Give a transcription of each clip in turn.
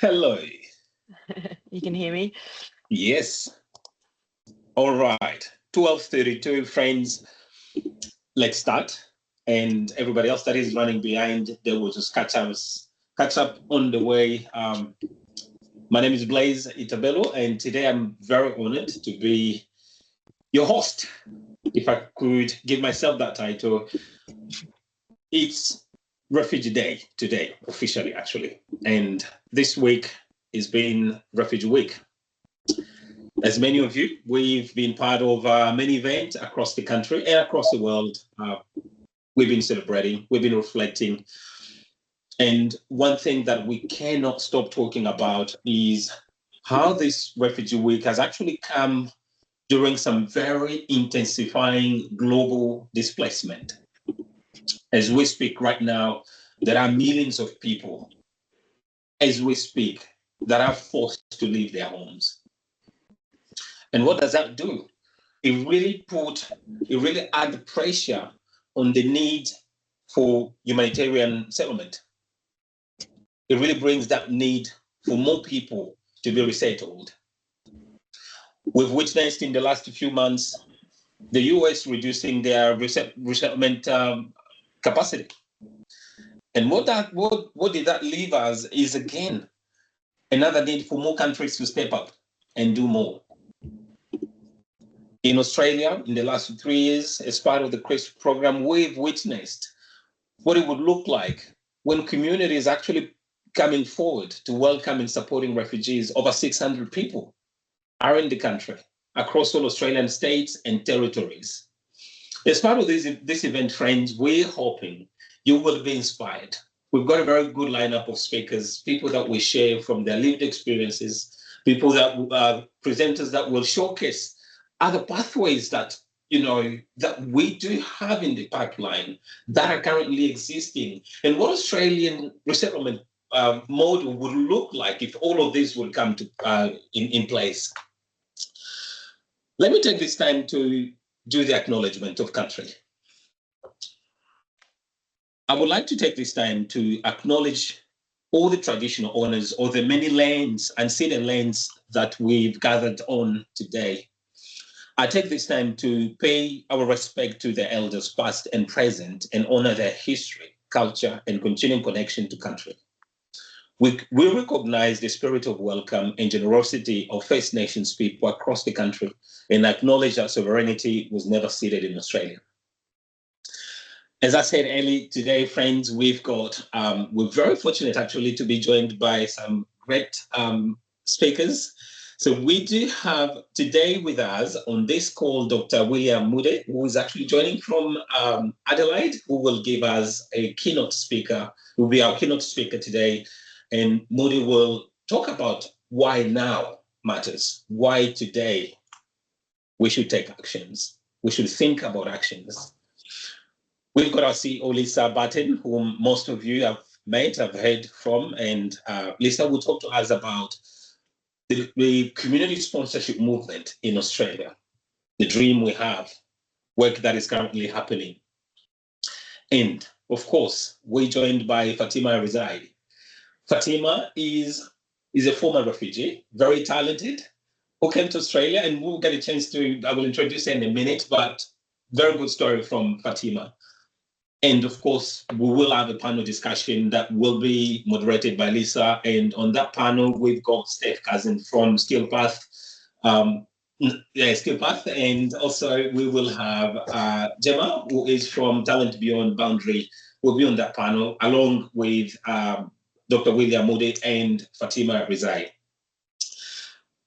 Hello. You can hear me? Yes. All right. 12:32, friends. Let's start. And everybody else that is running behind, they will just catch up on the way. My name is Blaise Itabelo, and today I'm very honored to be your host. If I could give myself that title, it's Refugee Day today, officially, actually. And this week is been Refugee Week. As many of you, we've been part of many events across the country and across the world. We've been celebrating, we've been reflecting. And one thing that we cannot stop talking about is how this Refugee Week has actually come during some very intensifying global displacement. As we speak right now, there are millions of people, as we speak, that are forced to leave their homes. And what does that do? It really add pressure on the need for humanitarian settlement. It really brings that need for more people to be resettled. We've witnessed in the last few months the US reducing their resettlement capacity. And what did that leave us is, again, another need for more countries to step up and do more. In Australia, in the last 3 years, as part of the CRISP program, we've witnessed what it would look like when communities actually coming forward to welcome and supporting refugees. Over 600 people are in the country across all Australian states and territories. As part of this event, friends, we're hoping you will be inspired. We've got a very good lineup of speakers, people that will share from their lived experiences, people that presenters that will showcase other pathways that that we do have in the pipeline that are currently existing, and what Australian resettlement model would look like if all of this would come to in place. Let me take this time to do the acknowledgement of country. I would like to take this time to acknowledge all the traditional owners of the many lands and ceded lands that we've gathered on today. I take this time to pay our respect to the elders past and present and honor their history, culture, and continuing connection to country. We recognize the spirit of welcome and generosity of First Nations people across the country and acknowledge that sovereignty was never ceded in Australia. As I said earlier today, friends, we're very fortunate actually to be joined by some great speakers. So we do have today with us on this call Dr. William Mude, who is actually joining from Adelaide, who will give us a keynote speaker, who will be our keynote speaker today. And Mude will talk about why now matters, why today we should take actions, we should think about actions. We've got our CEO, Lisa Barton, whom most of you have met, have heard from, and Lisa will talk to us about the community sponsorship movement in Australia, the dream we have, work that is currently happening. And of course, we're joined by Fatima Rizae. Fatima is a former refugee, very talented, who came to Australia, and we'll get a chance I will introduce her in a minute, but very good story from Fatima. And of course, we will have a panel discussion that will be moderated by Lisa. And on that panel, we've got Steph Cousin from Skillpath. Skillpath. And also we will have Jemma, who is from Talent Beyond Boundary, will be on that panel, along with Dr. William Mude and Fatima Rizae.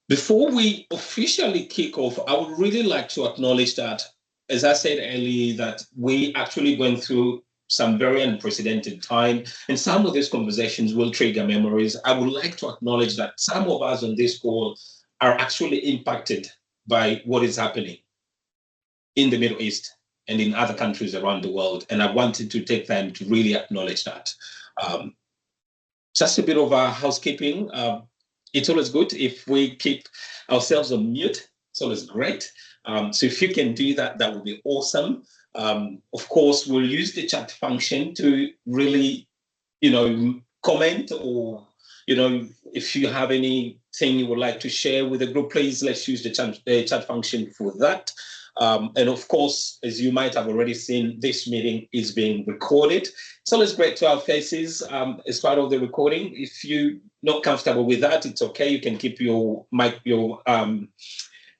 Before we officially kick off, I would really like to acknowledge that, as I said earlier, that we actually went through some very unprecedented time, and some of these conversations will trigger memories. I would like to acknowledge that some of us on this call are actually impacted by what is happening in the Middle East and in other countries around the world, and I wanted to take time to really acknowledge that. Just a bit of housekeeping. It's always good if we keep ourselves on mute. It's always great. So if you can do that, that would be awesome. Of course, we'll use the chat function to really, comment or if you have anything you would like to share with the group, please let's use the chat function for that. And of course, as you might have already seen, this meeting is being recorded. It's always great to have faces as part of the recording. If you're not comfortable with that, it's okay. You can keep your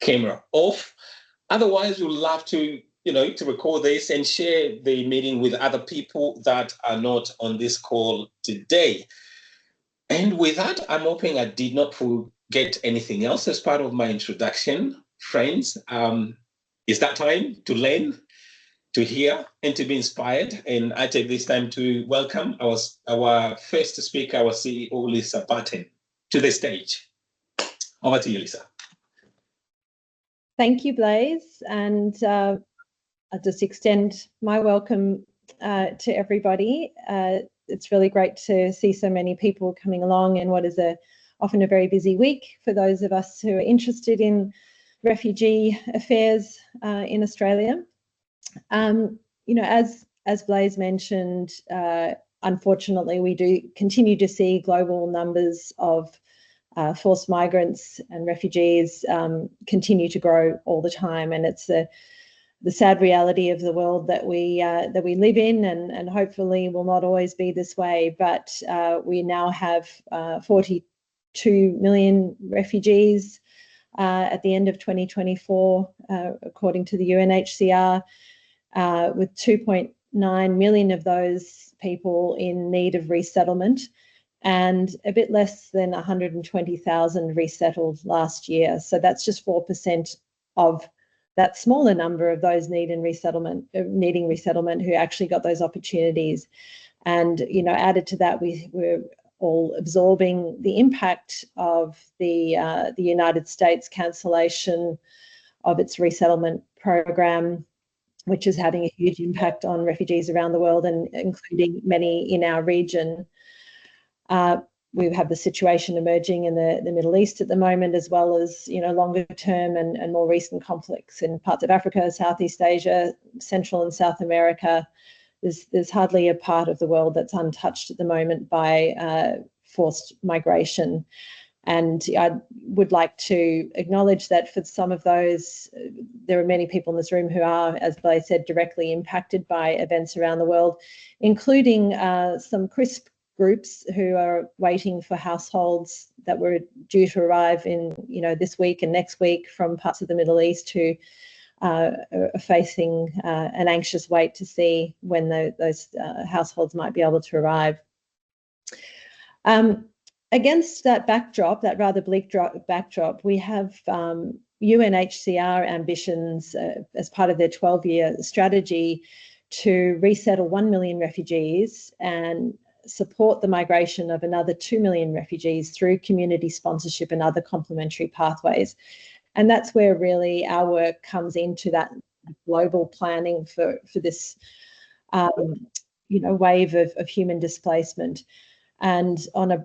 camera off. Otherwise, we'd love to, to record this and share the meeting with other people that are not on this call today. And with that, I'm hoping I did not forget anything else as part of my introduction. Friends, it's that time to learn, to hear, and to be inspired. And I take this time to welcome our first speaker, our CEO, Lisa Barton, to the stage. Over to you, Lisa. Thank you, Blaise. And I'll just extend my welcome to everybody. It's really great to see so many people coming along in what is often a very busy week for those of us who are interested in refugee affairs in Australia. As Blaise mentioned, unfortunately, we do continue to see global numbers of forced migrants and refugees continue to grow all the time, and it's the sad reality of the world that we live in, and hopefully will not always be this way. But we now have 42 million refugees at the end of 2024, according to the UNHCR, with 2.9 million of those people in need of resettlement, and a bit less than 120,000 resettled last year. So that's just 4% of that smaller number of those needing resettlement who actually got those opportunities. And added to that, we're all absorbing the impact of the United States cancellation of its resettlement program, which is having a huge impact on refugees around the world, and including many in our region. We have the situation emerging in the Middle East at the moment, as well as longer term and more recent conflicts in parts of Africa, Southeast Asia, Central and South America. There's hardly a part of the world that's untouched at the moment by forced migration. And I would like to acknowledge that for some of those, there are many people in this room who are, as Blaise said, directly impacted by events around the world, including some CRISP groups who are waiting for households that were due to arrive in this week and next week from parts of the Middle East, who are facing an anxious wait to see when those households might be able to arrive. Against that backdrop, that rather bleak backdrop, we have UNHCR ambitions as part of their 12-year strategy to resettle 1 million refugees and support the migration of another 2 million refugees through community sponsorship and other complementary pathways. And that's where really our work comes into that global planning for this wave of human displacement. And on a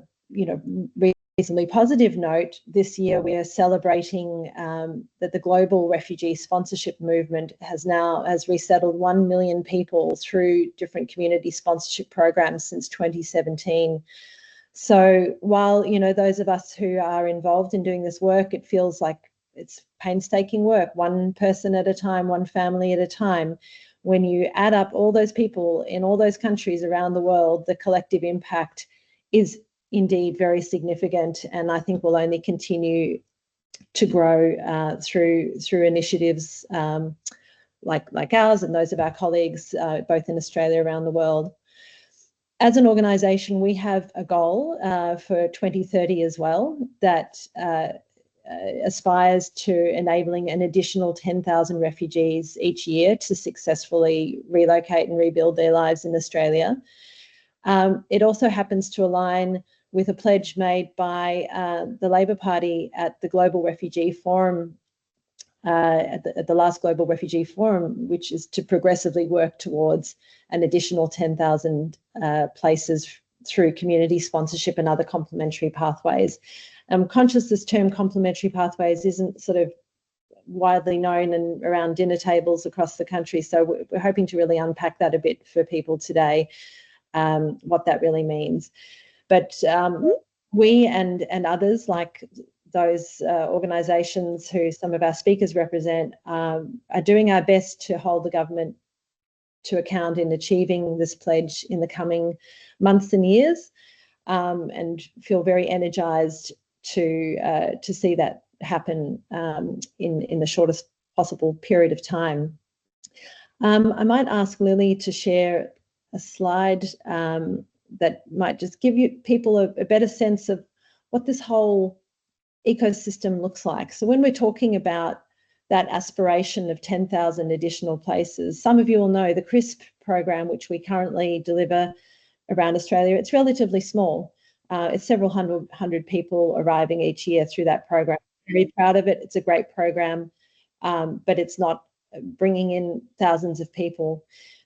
reasonably positive note, this year we are celebrating that the global refugee sponsorship movement has resettled 1 million people through different community sponsorship programs since 2017. So while those of us who are involved in doing this work, it feels like it's painstaking work, one person at a time, one family at a time. When you add up all those people in all those countries around the world, the collective impact is indeed very significant, and I think will only continue to grow through initiatives like ours and those of our colleagues, both in Australia and around the world. As an organisation, we have a goal for 2030 as well that aspires to enabling an additional 10,000 refugees each year to successfully relocate and rebuild their lives in Australia. It also happens to align with a pledge made by the Labor Party at the Global Refugee Forum, at the last Global Refugee Forum, which is to progressively work towards an additional 10,000 places through community sponsorship and other complementary pathways. I'm conscious this term complementary pathways isn't sort of widely known and around dinner tables across the country, so we're hoping to really unpack that a bit for people today, what that really means. But We and others, like those organisations who some of our speakers represent, are doing our best to hold the government to account in achieving this pledge in the coming months and years, and feel very energised to see that happen in the shortest possible period of time. I might ask Lily to share a slide that might just give you people a better sense of what this whole ecosystem looks like. So when we're talking about that aspiration of 10,000 additional places, some of you will know the CRISP program, which we currently deliver around Australia, it's relatively small. It's several hundred people arriving each year through that program. Very proud of it. It's a great program, but it's not bringing in thousands of people.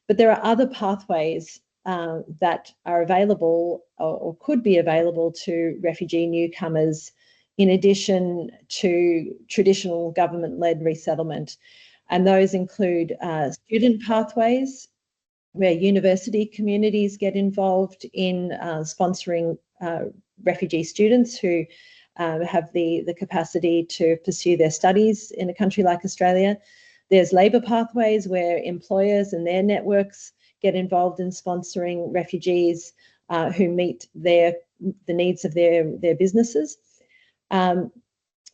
But there are other pathways that are available or could be available to refugee newcomers in addition to traditional government-led resettlement. And those include student pathways, where university communities get involved in sponsoring refugee students who have the capacity to pursue their studies in a country like Australia. There's labour pathways where employers and their networks get involved in sponsoring refugees who meet the needs of their businesses.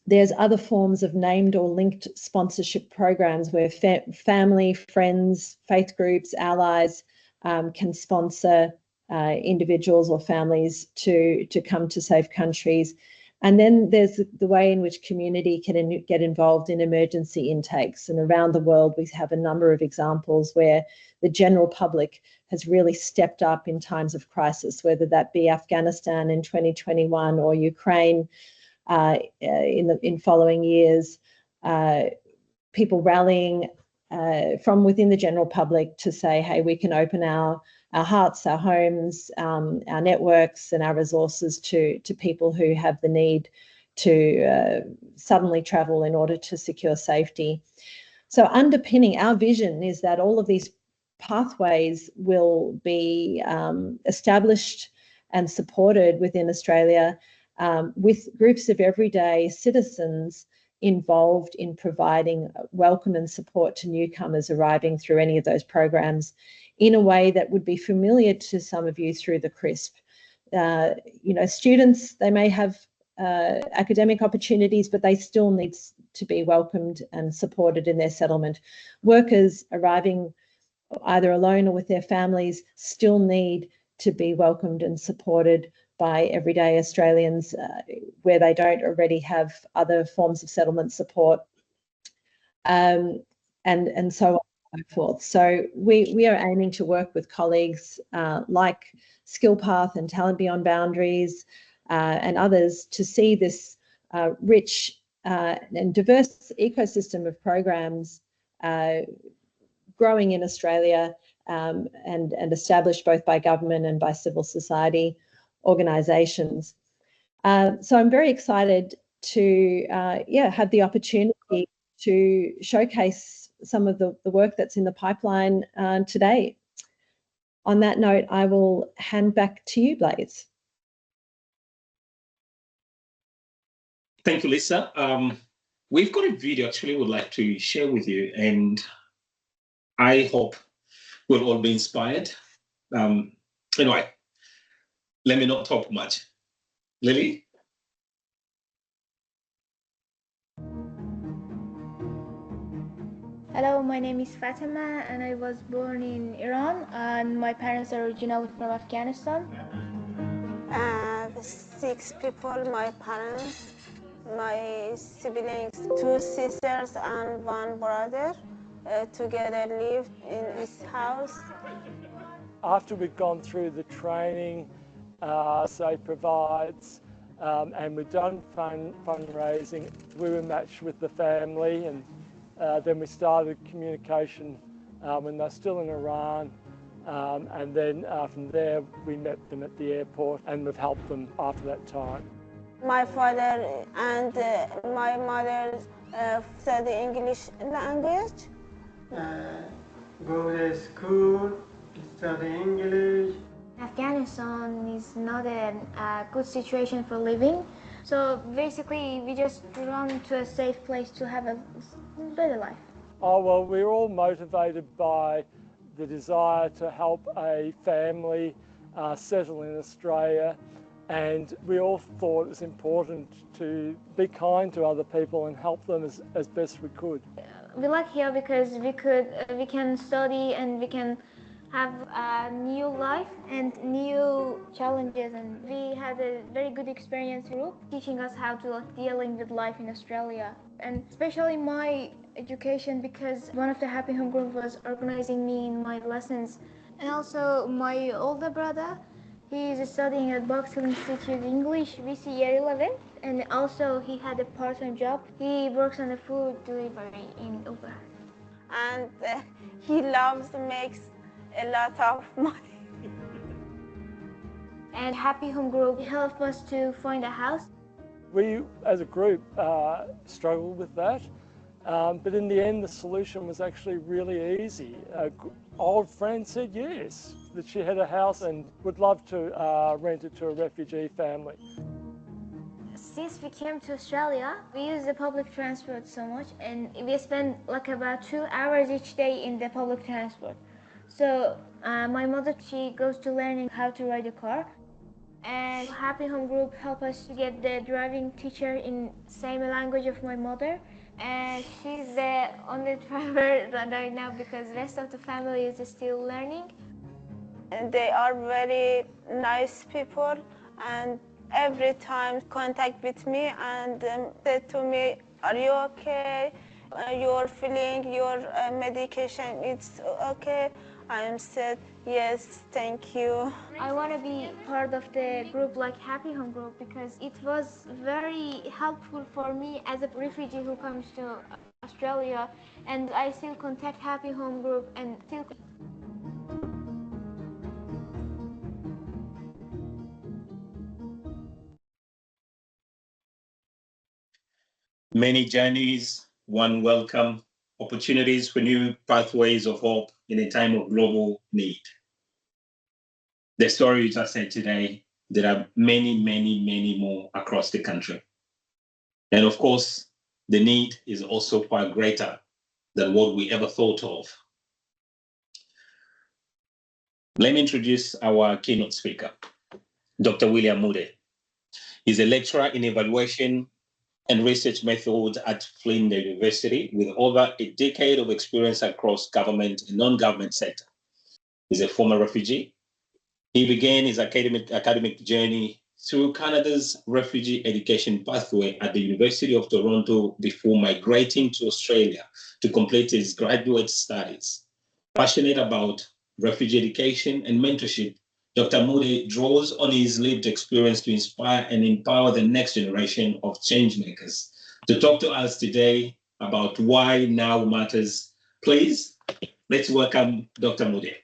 There's other forms of named or linked sponsorship programs where family, friends, faith groups, allies can sponsor individuals or families to come to safe countries. And then there's the way in which community can get involved in emergency intakes. And around the world, we have a number of examples where the general public has really stepped up in times of crisis, whether that be Afghanistan in 2021 or Ukraine in following years, people rallying from within the general public to say, hey, we can open our hearts, our homes, our networks and our resources to people who have the need to suddenly travel in order to secure safety. So underpinning our vision is that all of these pathways will be established and supported within Australia with groups of everyday citizens involved in providing welcome and support to newcomers arriving through any of those programs in a way that would be familiar to some of you through the CRISP. Students, they may have academic opportunities, but they still need to be welcomed and supported in their settlement. Workers arriving either alone or with their families still need to be welcomed and supported by everyday Australians where they don't already have other forms of settlement support, and so on and so forth. So we are aiming to work with colleagues like SkillPath and Talent Beyond Boundaries and others to see this rich and diverse ecosystem of programs growing in Australia and established both by government and by civil society organisations. So I'm very excited to have the opportunity to showcase some of the work that's in the pipeline today. On that note, I will hand back to you, Blaze. Thank you, Lisa. We've got a video actually we'd like to share with you, and I hope we'll all be inspired. Anyway, let me not talk much. Lily? Hello, my name is Fatima and I was born in Iran and my parents are originally from Afghanistan. 6 people, my parents, my siblings, 2 sisters and 1 brother, together live in this house. After we've gone through the training SAFE provides and we've done fundraising, we were matched with the family, and then we started communication when they're still in Iran, and then from there we met them at the airport and we've helped them after that time. My father and my mother study English language. Go to school, study English. Afghanistan is not a good situation for living. So basically, we just run to a safe place to have a better life. Oh, well, we're all motivated by the desire to help a family settle in Australia, and we all thought it was important to be kind to other people and help them as best we could. We like here because we can study and we can have a new life and new challenges, and we had a very good experience group teaching us how to dealing with life in Australia, and especially my education, because one of the Happy Home group was organizing me in my lessons. And also my older brother, he is studying at Box Hill Institute English VC year 11, and also he had a part-time job. He works on a food delivery in Uber. And he loves makes a lot of money. And Happy Home Group helped us to find a house. We, as a group, struggled with that, but in the end, the solution was actually really easy. An old friend said yes, that she had a house and would love to rent it to a refugee family. Since we came to Australia, we use the public transport so much, and we spend like about 2 hours each day in the public transport. So my mother, she goes to learning how to ride a car, and Happy Home Group help us to get the driving teacher in same language of my mother, and she's the only driver right now because the rest of the family is still learning. And they are very nice people, and every time contact with me and said to me, "Are you okay? You're feeling your medication? It's okay?" I am said, "Yes, thank you." I want to be part of the group like Happy Home Group because it was very helpful for me as a refugee who comes to Australia, and I still contact Happy Home Group and still. Many journeys, one welcome, opportunities for new pathways of hope in a time of global need. The story you just said today, there are many, many, many more across the country. And of course, the need is also far greater than what we ever thought of. Let me introduce our keynote speaker, Dr. William Mude. He's a lecturer in evaluation and research methods at Flinders University with over a decade of experience across government and non-government sector. He's a former refugee. He began his academic journey through Canada's refugee education pathway at the University of Toronto before migrating to Australia to complete his graduate studies. Passionate about refugee education and mentorship, Dr. Mude draws on his lived experience to inspire and empower the next generation of changemakers. To talk to us today about why now matters, please, let's welcome Dr. Mude.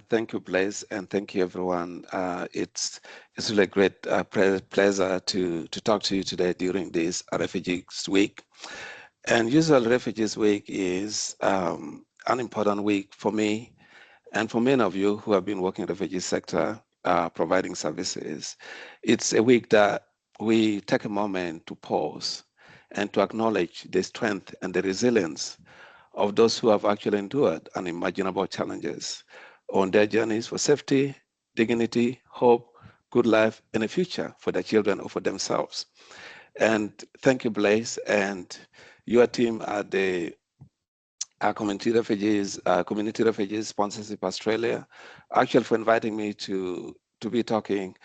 Thank you, Blaise, and thank you, everyone. It's really a great pleasure to talk to you today during this Refugees Week. And usually Refugees Week is an important week for me and for many of you who have been working in the refugee sector, providing services. It's a week that we take a moment to pause and to acknowledge the strength and the resilience of those who have actually endured unimaginable challenges on their journeys for safety, dignity, hope, good life, and a future for their children or for themselves. And thank you, Blaise, and your team at the Community Refugees Sponsorship Australia, actually for inviting me to be talking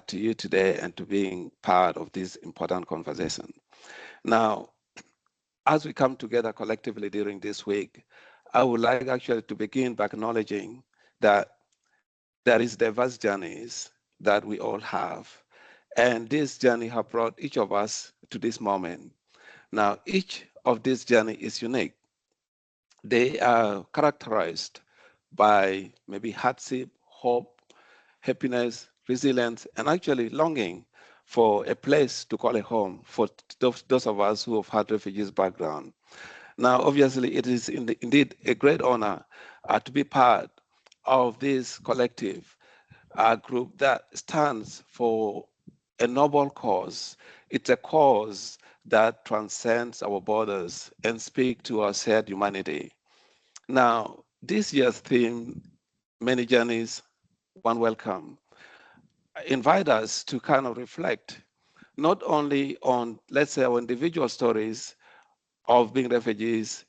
to you today and to being part of this important conversation. Now, as we come together collectively during this week, I would like actually to begin by acknowledging that there is diverse journeys that we all have. And this journey have brought each of us to this moment. Now, each of these journey is unique. They are characterized by maybe hardship, hope, happiness, resilience, and actually longing for a place to call a home for those of us who have had refugees background. Now, obviously, it is indeed a great honor to be part of this collective group that stands for a noble cause. It's a cause that transcends our borders and speaks to our shared humanity. Now, this year's theme, Many Journeys, One Welcome, invite us to kind of reflect not only on, let's say, our individual stories of being refugees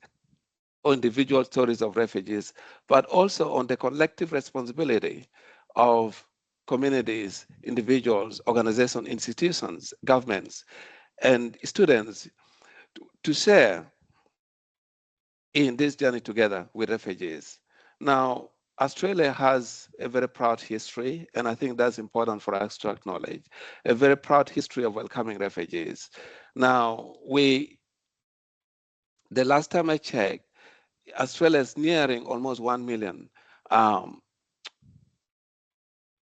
or individual stories of refugees, but also on the collective responsibility of communities, individuals, organizations, institutions, governments, and students to share in this journey together with refugees. Now, Australia has a very proud history, and I think that's important for us to acknowledge, a very proud history of welcoming refugees. Now, the last time I checked, Australia is nearing almost 1 million um,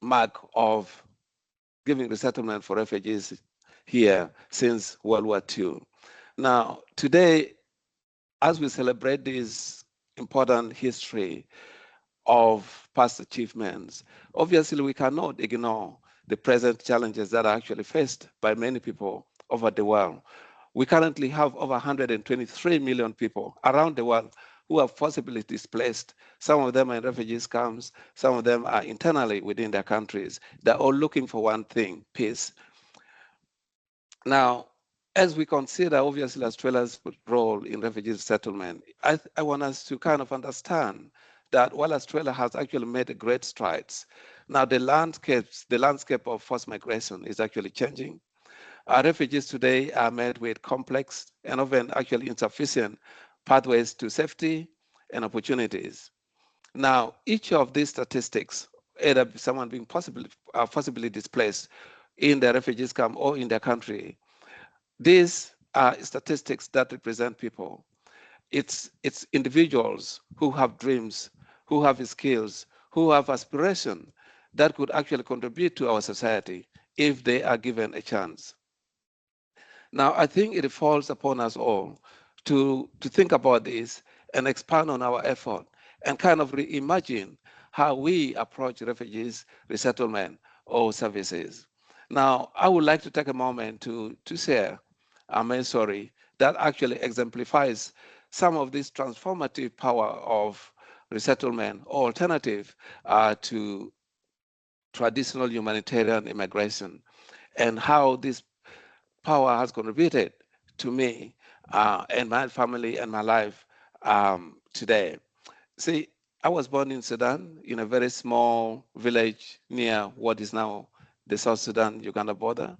mark of giving resettlement for refugees here since World War II. Now, today, as we celebrate this important history of past achievements, obviously we cannot ignore the present challenges that are actually faced by many people over the world. We currently have over 123 million people around the world who are forcibly displaced. Some of them are in refugee camps, some of them are internally within their countries. They're all looking for one thing, peace. Now, as we consider obviously Australia's role in refugee settlement, I want us to kind of understand that while Australia has actually made great strides, now the landscape of forced migration is actually changing. Our refugees today are met with complex and often actually insufficient pathways to safety and opportunities. Now, each of these statistics, either someone being possibly displaced in the refugees camp or in their country, these are statistics that represent people. It's individuals who have dreams, who have skills, who have aspiration that could actually contribute to our society if they are given a chance. Now, I think it falls upon us all to think about this and expand on our effort and kind of reimagine how we approach refugees resettlement or services. Now, I would like to take a moment to share a main story that actually exemplifies some of this transformative power of resettlement or alternative to traditional humanitarian immigration and how this power has contributed to me and my family and my life today. See, I was born in Sudan in a very small village near what is now the South Sudan-Uganda border.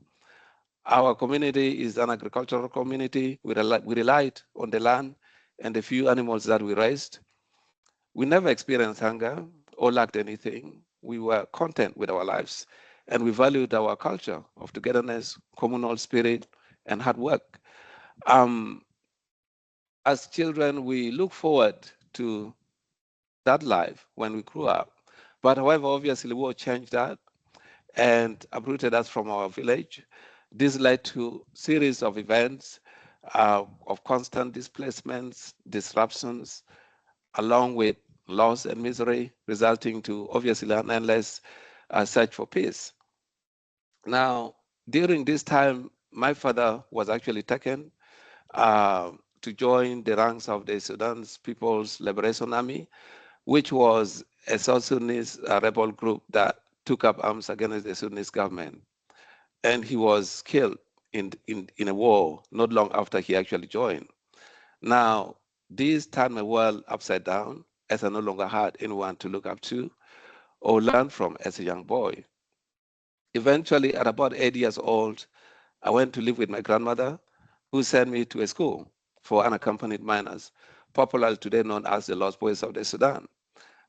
Our community is an agricultural community. We relied on the land and the few animals that we raised. We never experienced hunger or lacked anything. We were content with our lives, and we valued our culture of togetherness, communal spirit, and hard work. Um, as children, we look forward to that life when we grew up. But however, obviously, war changed that and uprooted us from our village. This led to series of events of constant displacements, disruptions, along with loss and misery, resulting to obviously an endless search for peace. Now, during this time, my father was actually taken uh, to join the ranks of the Sudan's People's Liberation Army, which was a South Sudanese rebel group that took up arms against the Sudanese government. And he was killed in a war not long after he actually joined. Now, this turned my world upside down as I no longer had anyone to look up to or learn from as a young boy. Eventually, at about 8 years old, I went to live with my grandmother, who sent me to a school for unaccompanied minors, popularly today known as the Lost Boys of the Sudan.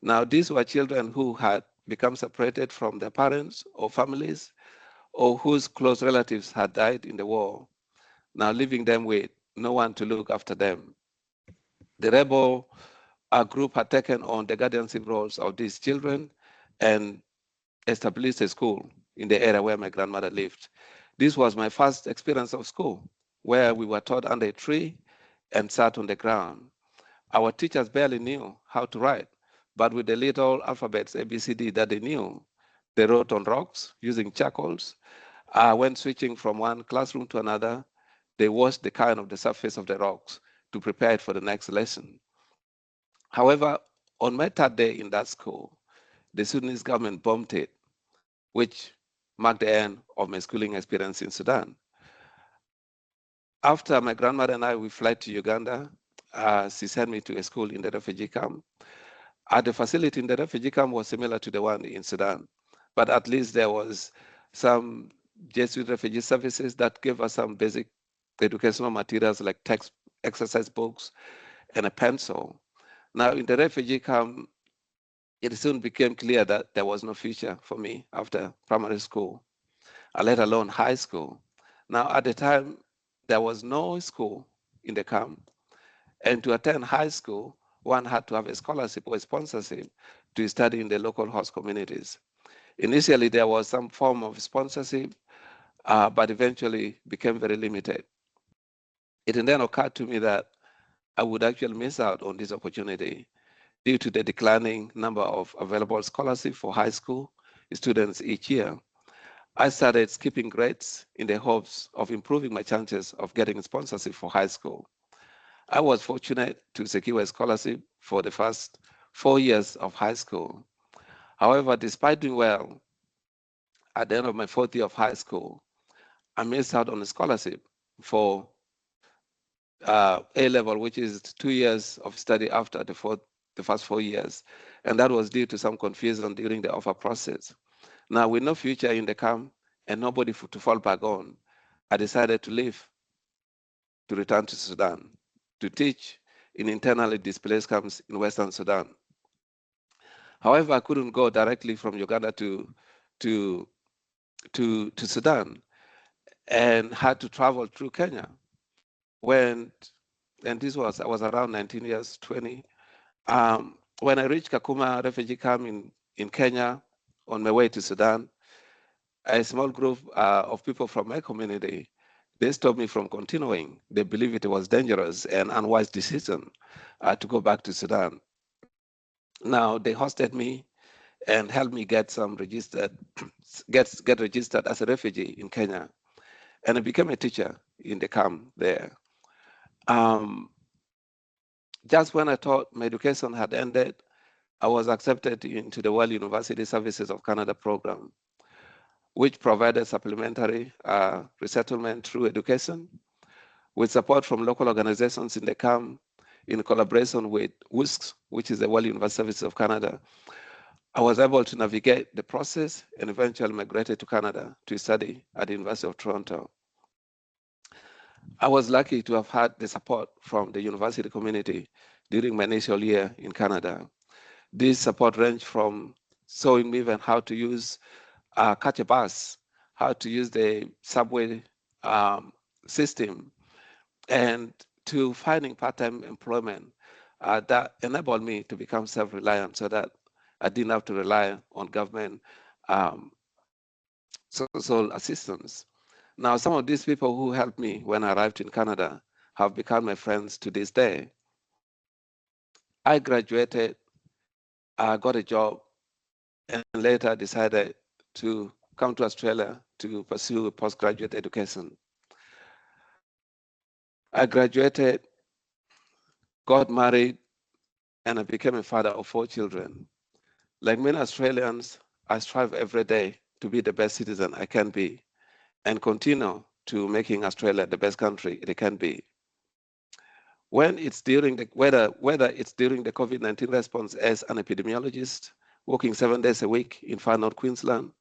Now, these were children who had become separated from their parents or families, or whose close relatives had died in the war, now leaving them with no one to look after them. The rebel group had taken on the guardianship roles of these children and established a school in the area where my grandmother lived. This was my first experience of school, where we were taught under a tree and sat on the ground. Our teachers barely knew how to write, but with the little alphabets ABCD that they knew, they wrote on rocks using charcoals. When switching from one classroom to another, they washed the kind of the surface of the rocks to prepare it for the next lesson. However, on my third day in that school, the Sudanese government bombed it, which marked the end of my schooling experience in Sudan. After my grandmother and I, we fled to Uganda. She sent me to a school in the refugee camp. The facility in the refugee camp was similar to the one in Sudan, but at least there was some Jesuit refugee services that gave us some basic educational materials like text, exercise books, and a pencil. Now, in the refugee camp, it soon became clear that there was no future for me after primary school, let alone high school. Now, at the time, there was no school in the camp. And to attend high school, one had to have a scholarship or a sponsorship to study in the local host communities. Initially, there was some form of sponsorship, but eventually became very limited. It then occurred to me that I would actually miss out on this opportunity due to the declining number of available scholarships for high school students each year. I started skipping grades in the hopes of improving my chances of getting sponsorship for high school. I was fortunate to secure a scholarship for the first 4 years of high school. However, despite doing well, at the end of my fourth year of high school, I missed out on a scholarship for A level, which is 2 years of study after the first 4 years. And that was due to some confusion during the offer process. Now, with no future in the camp and nobody to fall back on, I decided to leave to return to Sudan to teach in internally displaced camps in Western Sudan. However, I couldn't go directly from Uganda to Sudan and had to travel through Kenya. And I was around 19 years, 20. When I reached Kakuma refugee camp in Kenya on my way to Sudan, a small group of people from my community, they stopped me from continuing. They believed it was dangerous and unwise decision to go back to Sudan. Now they hosted me and helped me get registered as a refugee in Kenya, and I became a teacher in the camp there. Just when I thought my education had ended, I was accepted into the World University Services of Canada program, which provided supplementary resettlement through education with support from local organizations in the camp in collaboration with WUSC, which is the World University Services of Canada. I was able to navigate the process and eventually migrated to Canada to study at the University of Toronto. I was lucky to have had the support from the university community during my initial year in Canada. This support ranged from showing me even how to catch a bus, how to use the subway system, and to finding part-time employment that enabled me to become self-reliant so that I didn't have to rely on government social assistance. Now, some of these people who helped me when I arrived in Canada have become my friends to this day. I graduated, I got a job, and later decided to come to Australia to pursue postgraduate education. I graduated, got married, and I became a father of 4 children. Like many Australians, I strive every day to be the best citizen I can be and continue to making Australia the best country it can be. When it's during whether it's during the COVID-19 response as an epidemiologist, working 7 days a week in Far North Queensland,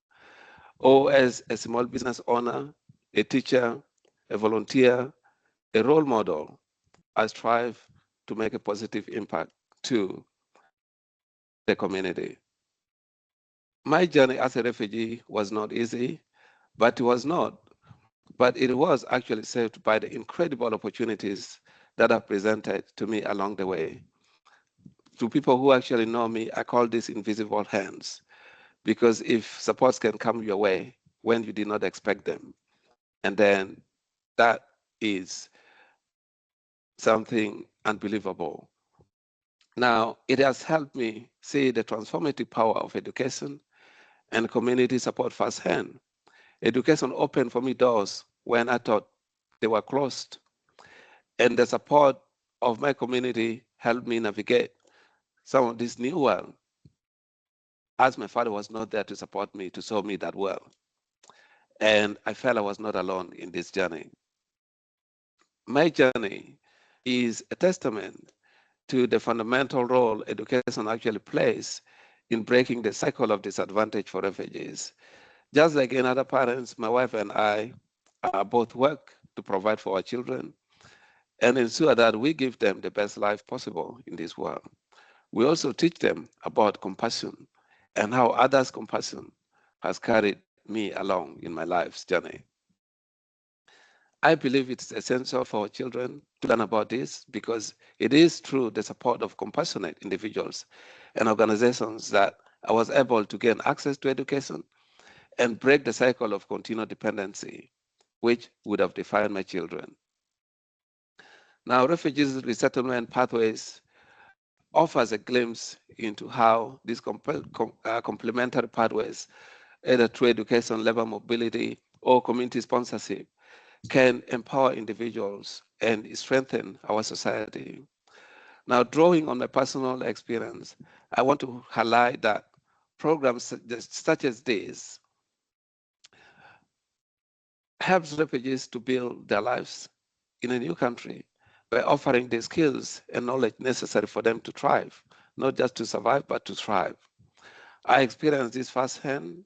or as a small business owner, a teacher, a volunteer, a role model, I strive to make a positive impact to the community. My journey as a refugee was not easy, but it was actually saved by the incredible opportunities that are presented to me along the way. To people who actually know me, I call this invisible hands, because if supports can come your way when you did not expect them, and then that is something unbelievable. Now, it has helped me see the transformative power of education and community support firsthand. Education opened for me doors when I thought they were closed, and the support of my community helped me navigate some of this new world, as my father was not there to support me, to show me that well. And I felt I was not alone in this journey. My journey is a testament to the fundamental role education actually plays in breaking the cycle of disadvantage for refugees. Just like in other parents, my wife and I both work to provide for our children and ensure that we give them the best life possible in this world. We also teach them about compassion and how others' compassion has carried me along in my life's journey. I believe it's essential for our children to learn about this because it is through the support of compassionate individuals and organizations that I was able to gain access to education and break the cycle of continual dependency, which would have defined my children. Now, refugees resettlement pathways offers a glimpse into how these complementary pathways, either through education, labor mobility, or community sponsorship, can empower individuals and strengthen our society. Now, drawing on my personal experience, I want to highlight that programs such as this helps refugees to build their lives in a new country by offering the skills and knowledge necessary for them to thrive, not just to survive, but to thrive. I experienced this firsthand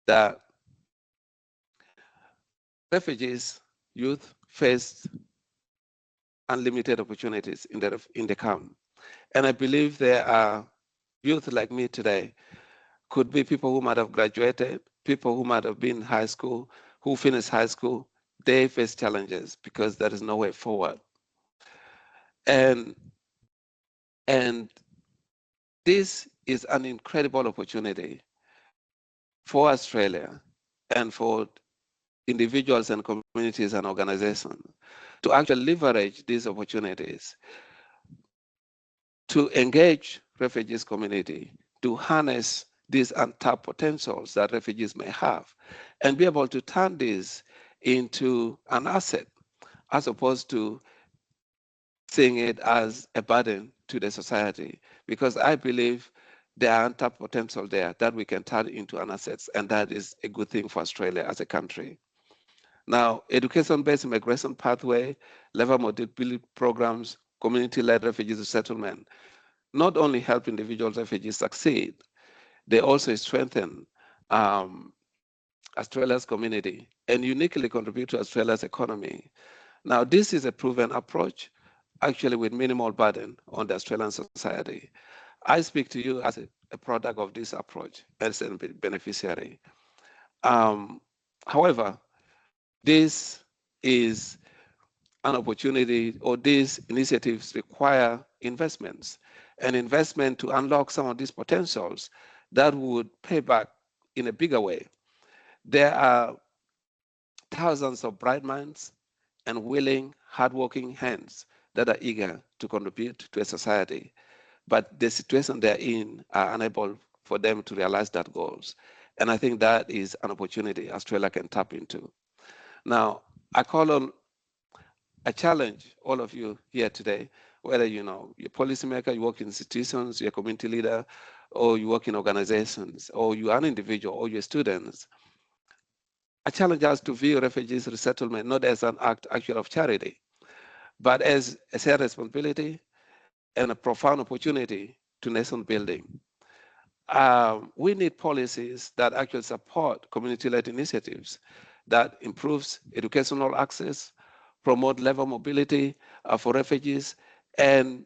that refugees, youth faced unlimited opportunities in the camp. And I believe there are youth like me today, could be people who might have graduated, people who might have been in high school, who finished high school. They face challenges because there is no way forward. And this is an incredible opportunity for Australia and for individuals and communities and organizations to actually leverage these opportunities to engage refugees community, to harness these untapped potentials that refugees may have, and be able to turn this into an asset as opposed to seeing it as a burden to the society. Because I believe there are untapped potential there that we can turn into an asset, and that is a good thing for Australia as a country. Now, education-based migration pathway, labor mobility programs, community-led refugees resettlement, not only help individual refugees succeed, they also strengthen Australia's community and uniquely contribute to Australia's economy. Now, this is a proven approach, actually with minimal burden on the Australian society. I speak to you as a product of this approach, as a beneficiary. However, this is an opportunity, or these initiatives require investments, and investment to unlock some of these potentials that would pay back in a bigger way. There are thousands of bright minds and willing, hardworking hands that are eager to contribute to a society, but the situation they're in are unable for them to realize that goals. And I think that is an opportunity Australia can tap into. Now, I challenge all of you here today, whether you're a policymaker, you work in institutions, you're a community leader, or you work in organizations, or you're an individual, or you're students. I challenge us to view refugees resettlement not as an act actually of charity, but as a shared responsibility and a profound opportunity to nation building. We need policies that actually support community-led initiatives that improves educational access, promote labor mobility for refugees, and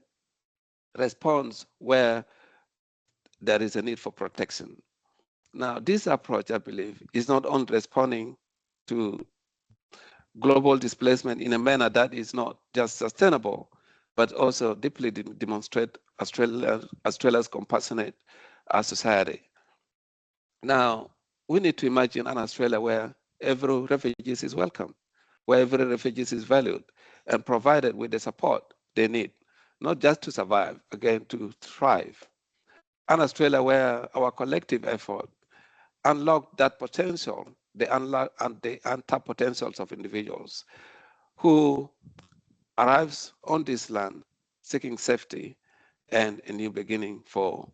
responds where there is a need for protection. Now, this approach, I believe, is not only responding to global displacement in a manner that is not just sustainable, but also deeply demonstrate Australia's compassionate society. Now, we need to imagine an Australia where every refugee is welcome, where every refugee is valued and provided with the support they need, not just to survive, again, to thrive. An Australia where our collective effort unlock that potential, the untapped potentials of individuals who arrives on this land seeking safety and a new beginning for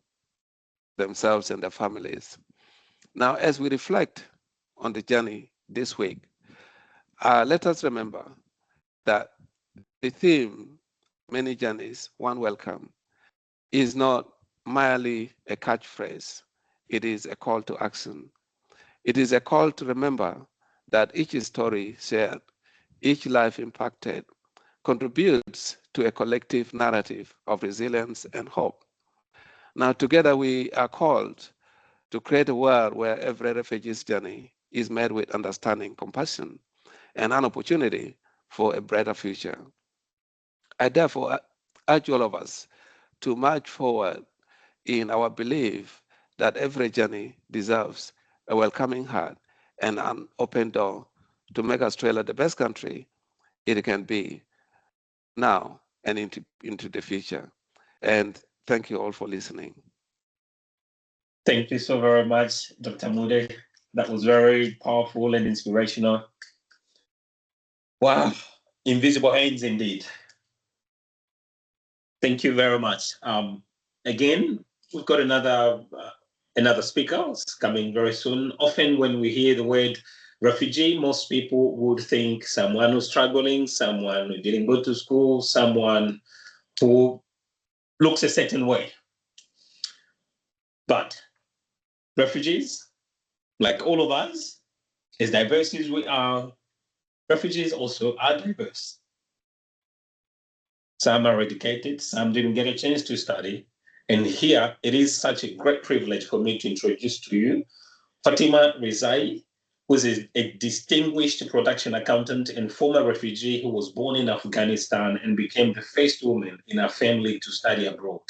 themselves and their families. Now, as we reflect on the journey this week, let us remember that the theme, many journeys, one welcome, is not merely a catchphrase. It is a call to action. It is a call to remember that each story shared, each life impacted, contributes to a collective narrative of resilience and hope. Now, together we are called to create a world where every refugee's journey is met with understanding, compassion, and an opportunity for a brighter future. I therefore urge all of us to march forward in our belief that every journey deserves a welcoming heart and an open door to make Australia the best country it can be now and into the future. And thank you all for listening. Thank you so very much, Dr. Mude. That was very powerful and inspirational. Wow, invisible hands indeed. Thank you very much. Again, we've got another speaker coming very soon. Often when we hear the word refugee, most people would think someone who's struggling, someone who didn't go to school, someone who looks a certain way. But refugees, like all of us, as diverse as we are, refugees also are diverse. Some are educated, some didn't get a chance to study. And here, it is such a great privilege for me to introduce to you Fatima Rizae, who is a distinguished production accountant and former refugee who was born in Afghanistan and became the first woman in her family to study abroad.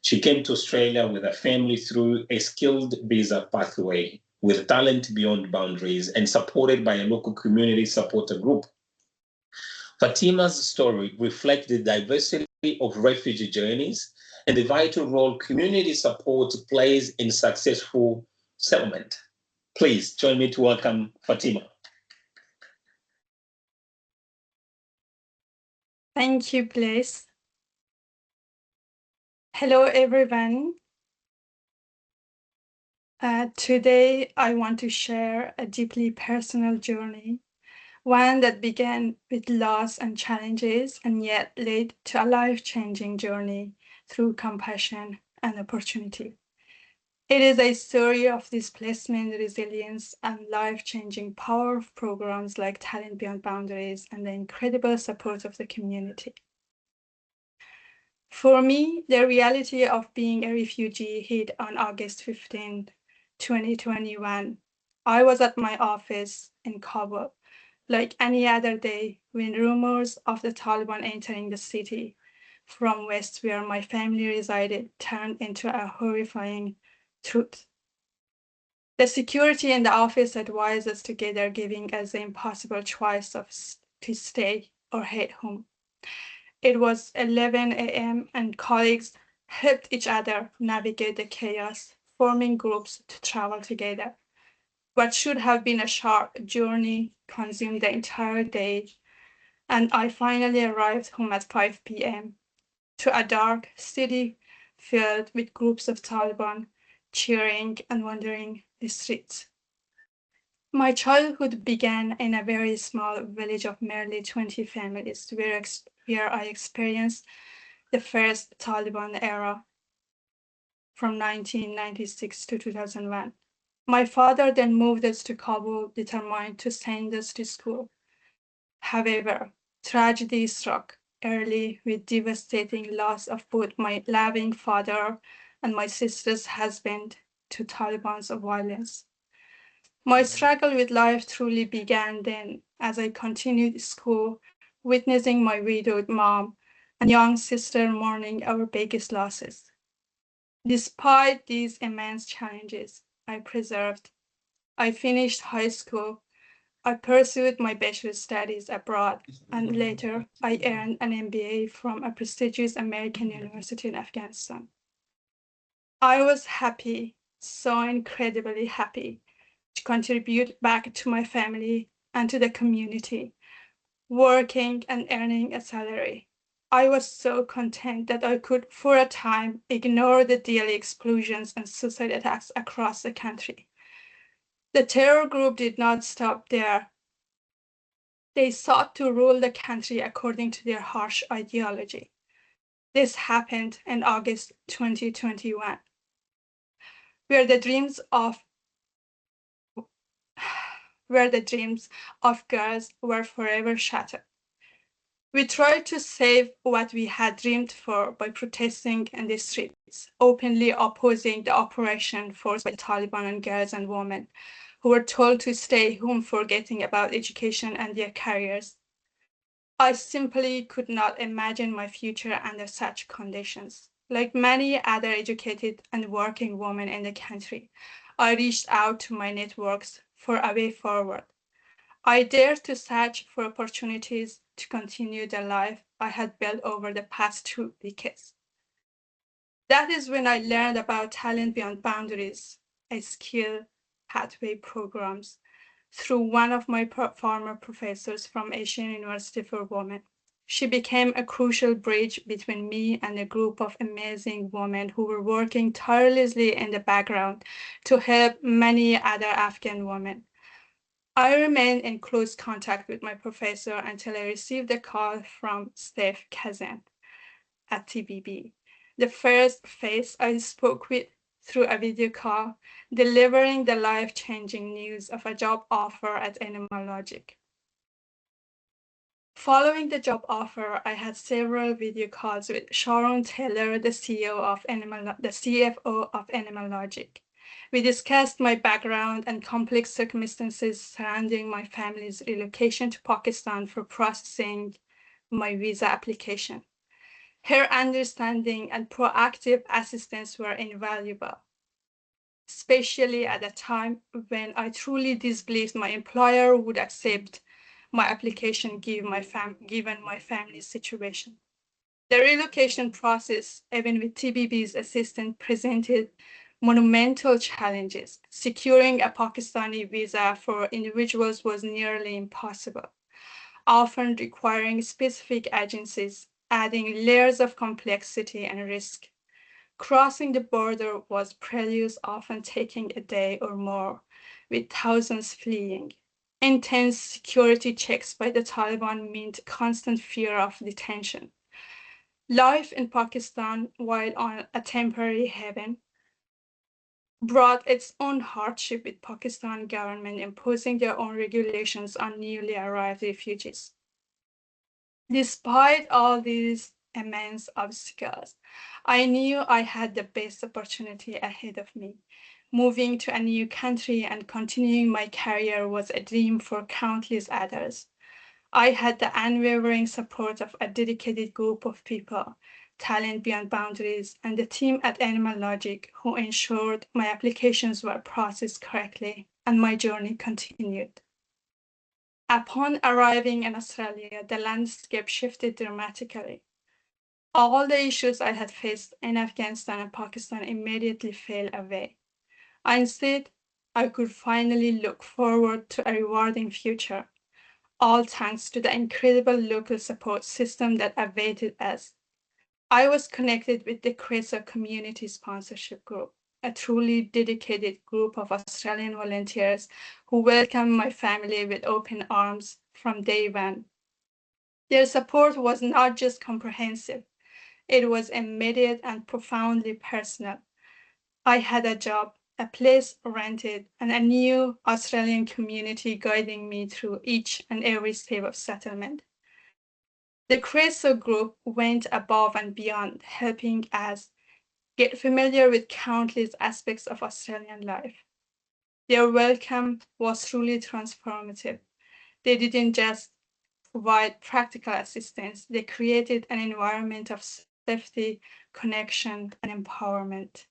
She came to Australia with her family through a skilled visa pathway with talent beyond boundaries and supported by a local community supporter group. Fatima's story reflects the diversity of refugee journeys and the vital role community support plays in successful settlement. Please join me to welcome Fatima. Thank you, Blaise. Hello, everyone. Today, I want to share a deeply personal journey, one that began with loss and challenges and yet led to a life-changing journey through compassion and opportunity. It is a story of displacement, resilience, and life-changing power of programs like Talent Beyond Boundaries and the incredible support of the community. For me, the reality of being a refugee hit on August 15, 2021. I was at my office in Kabul, like any other day, when rumors of the Taliban entering the city from west where my family resided turned into a horrifying truth. The security in the office advised us together, giving us the impossible choice of to stay or head home. It was 11 a.m. and colleagues helped each other navigate the chaos, forming groups to travel together. What should have been a short journey consumed the entire day, and I finally arrived home at 5 p.m. to a dark city filled with groups of Taliban cheering and wandering the streets. My childhood began in a very small village of merely 20 families, where I experienced the first Taliban era from 1996 to 2001. My father then moved us to Kabul, determined to send us to school. However, tragedy struck early with devastating loss of both my loving father and my sister's husband to Taliban's violence. My struggle with life truly began then as I continued school, witnessing my widowed mom and young sister mourning our biggest losses. Despite these immense challenges, I persevered. I finished high school I pursued my bachelor's studies abroad, and later I earned an MBA from a prestigious American university in Afghanistan. I was happy, so incredibly happy, to contribute back to my family and to the community, working and earning a salary. I was so content that I could, for a time, ignore the daily explosions and suicide attacks across the country. The terror group did not stop there. They sought to rule the country according to their harsh ideology. This happened in August 2021, where the dreams of girls were forever shattered. We tried to save what we had dreamed for by protesting in the streets, openly opposing the operation forced by the Taliban on girls and women who were told to stay home, forgetting about education and their careers. I simply could not imagine my future under such conditions. Like many other educated and working women in the country, I reached out to my networks for a way forward. I dared to search for opportunities to continue the life I had built over the past 2 decades. That is when I learned about Talent Beyond Boundaries, a skill pathway programs, through one of my former professors from Asian University for Women. She became a crucial bridge between me and a group of amazing women who were working tirelessly in the background to help many other Afghan women. I remained in close contact with my professor until I received a call from Steph Kazan at TBB, the first face I spoke with through a video call, delivering the life-changing news of a job offer at Animal Logic. Following the job offer, I had several video calls with Sharon Taylor, the CFO of Animal Logic. We discussed my background and complex circumstances surrounding my family's relocation to Pakistan for processing my visa application. Her understanding and proactive assistance were invaluable, especially at a time when I truly disbelieved my employer would accept my application given my family's situation. The relocation process, even with TBB's assistance, presented monumental challenges. Securing a Pakistani visa for individuals was nearly impossible, often requiring specific agencies, adding layers of complexity and risk. Crossing the border was perilous, often taking a day or more, with thousands fleeing. Intense security checks by the Taliban meant constant fear of detention. Life in Pakistan, while on a temporary haven, brought its own hardship, with Pakistan government imposing their own regulations on newly arrived refugees. Despite all these immense obstacles, I knew I had the best opportunity ahead of me. Moving to a new country and continuing my career was a dream for countless others. I had the unwavering support of a dedicated group of people, Talent Beyond Boundaries, and the team at Animal Logic, who ensured my applications were processed correctly and my journey continued. Upon arriving in Australia, the landscape shifted dramatically. All the issues I had faced in Afghanistan and Pakistan immediately fell away. Instead, I could finally look forward to a rewarding future, all thanks to the incredible local support system that awaited us. I was connected with the CRESA Community Sponsorship Group, a truly dedicated group of Australian volunteers who welcomed my family with open arms from day one. Their support was not just comprehensive, it was immediate and profoundly personal. I had a job, a place rented, and a new Australian community guiding me through each and every step of settlement. The CRESO group went above and beyond, helping us get familiar with countless aspects of Australian life. Their welcome was truly transformative. They didn't just provide practical assistance, they created an environment of safety, connection, and empowerment.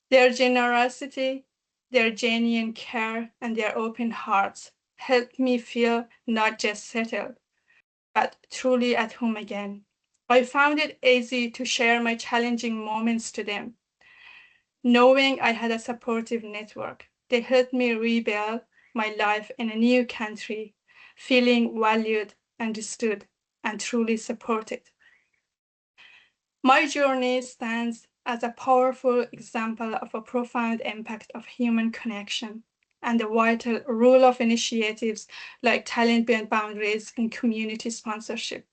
Their generosity, their genuine care, and their open hearts helped me feel not just settled, but truly at home again. I found it easy to share my challenging moments to them, knowing I had a supportive network. They helped me rebuild my life in a new country, feeling valued, understood, and truly supported. My journey stands as a powerful example of a profound impact of human connection and the vital role of initiatives like Talent Beyond Boundaries and community sponsorship.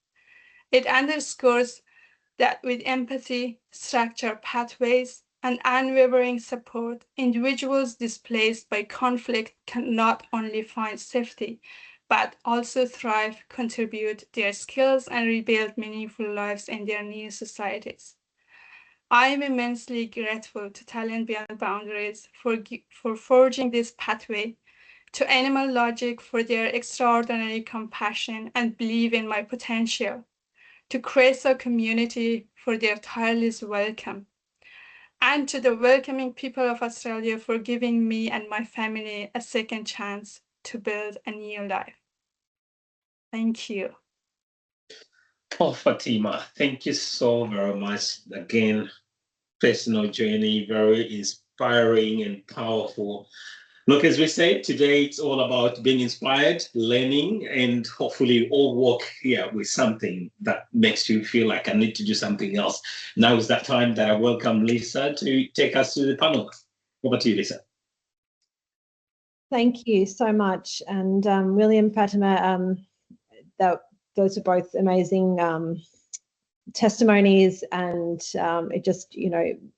It underscores that with empathy, structured pathways, and unwavering support, individuals displaced by conflict can not only find safety, but also thrive, contribute their skills, and rebuild meaningful lives in their new societies. I am immensely grateful to Talent Beyond Boundaries for forging this pathway, to Animal Logic for their extraordinary compassion and belief in my potential, to Cresa community for their tireless welcome, and to the welcoming people of Australia for giving me and my family a second chance to build a new life. Thank you. Oh, Fatima, thank you so very much. Again, personal journey, very inspiring and powerful. Look, as we said, today it's all about being inspired, learning, and hopefully all walk here with something that makes you feel like I need to do something else. Now is that time that I welcome Lisa to take us to the panel. Over to you, Lisa. Thank you so much. And William, Fatima, those are both amazing testimonies, and it just,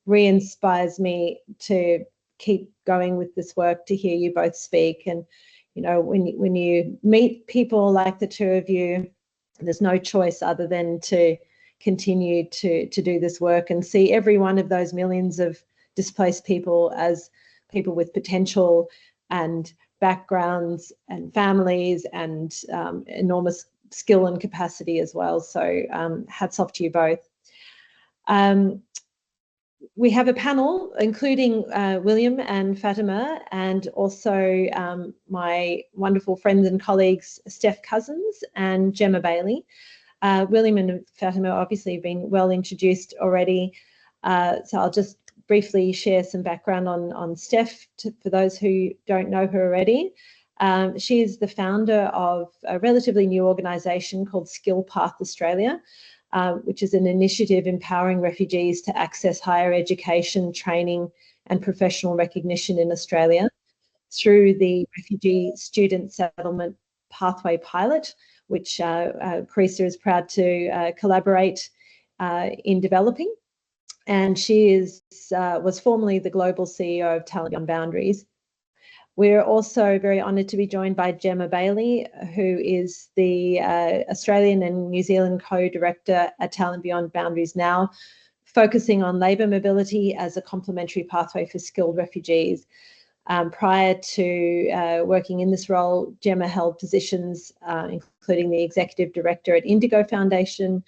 re-inspires me to keep going with this work, to hear you both speak. And, when you meet people like the two of you, there's no choice other than to continue to do this work and see every one of those millions of displaced people as people with potential and backgrounds and families and enormous skill and capacity as well. So hats off to you both. We have a panel including William and Fatima, and also my wonderful friends and colleagues, Steph Cousins and Jemma Bailey. William and Fatima obviously have been well introduced already, so I'll just briefly share some background on Steph for those who don't know her already. She is the founder of a relatively new organisation called Skill Path Australia, which is an initiative empowering refugees to access higher education, training and professional recognition in Australia through the Refugee Student Settlement Pathway Pilot, which Cresa is proud to collaborate in developing. And she was formerly the global CEO of Talent Beyond Boundaries. We're also very honoured to be joined by Jemma Bailey, who is the Australian and New Zealand co-director at Talent Beyond Boundaries now, focusing on labour mobility as a complementary pathway for skilled refugees. Prior to working in this role, Jemma held positions including the executive director at Indigo Foundation,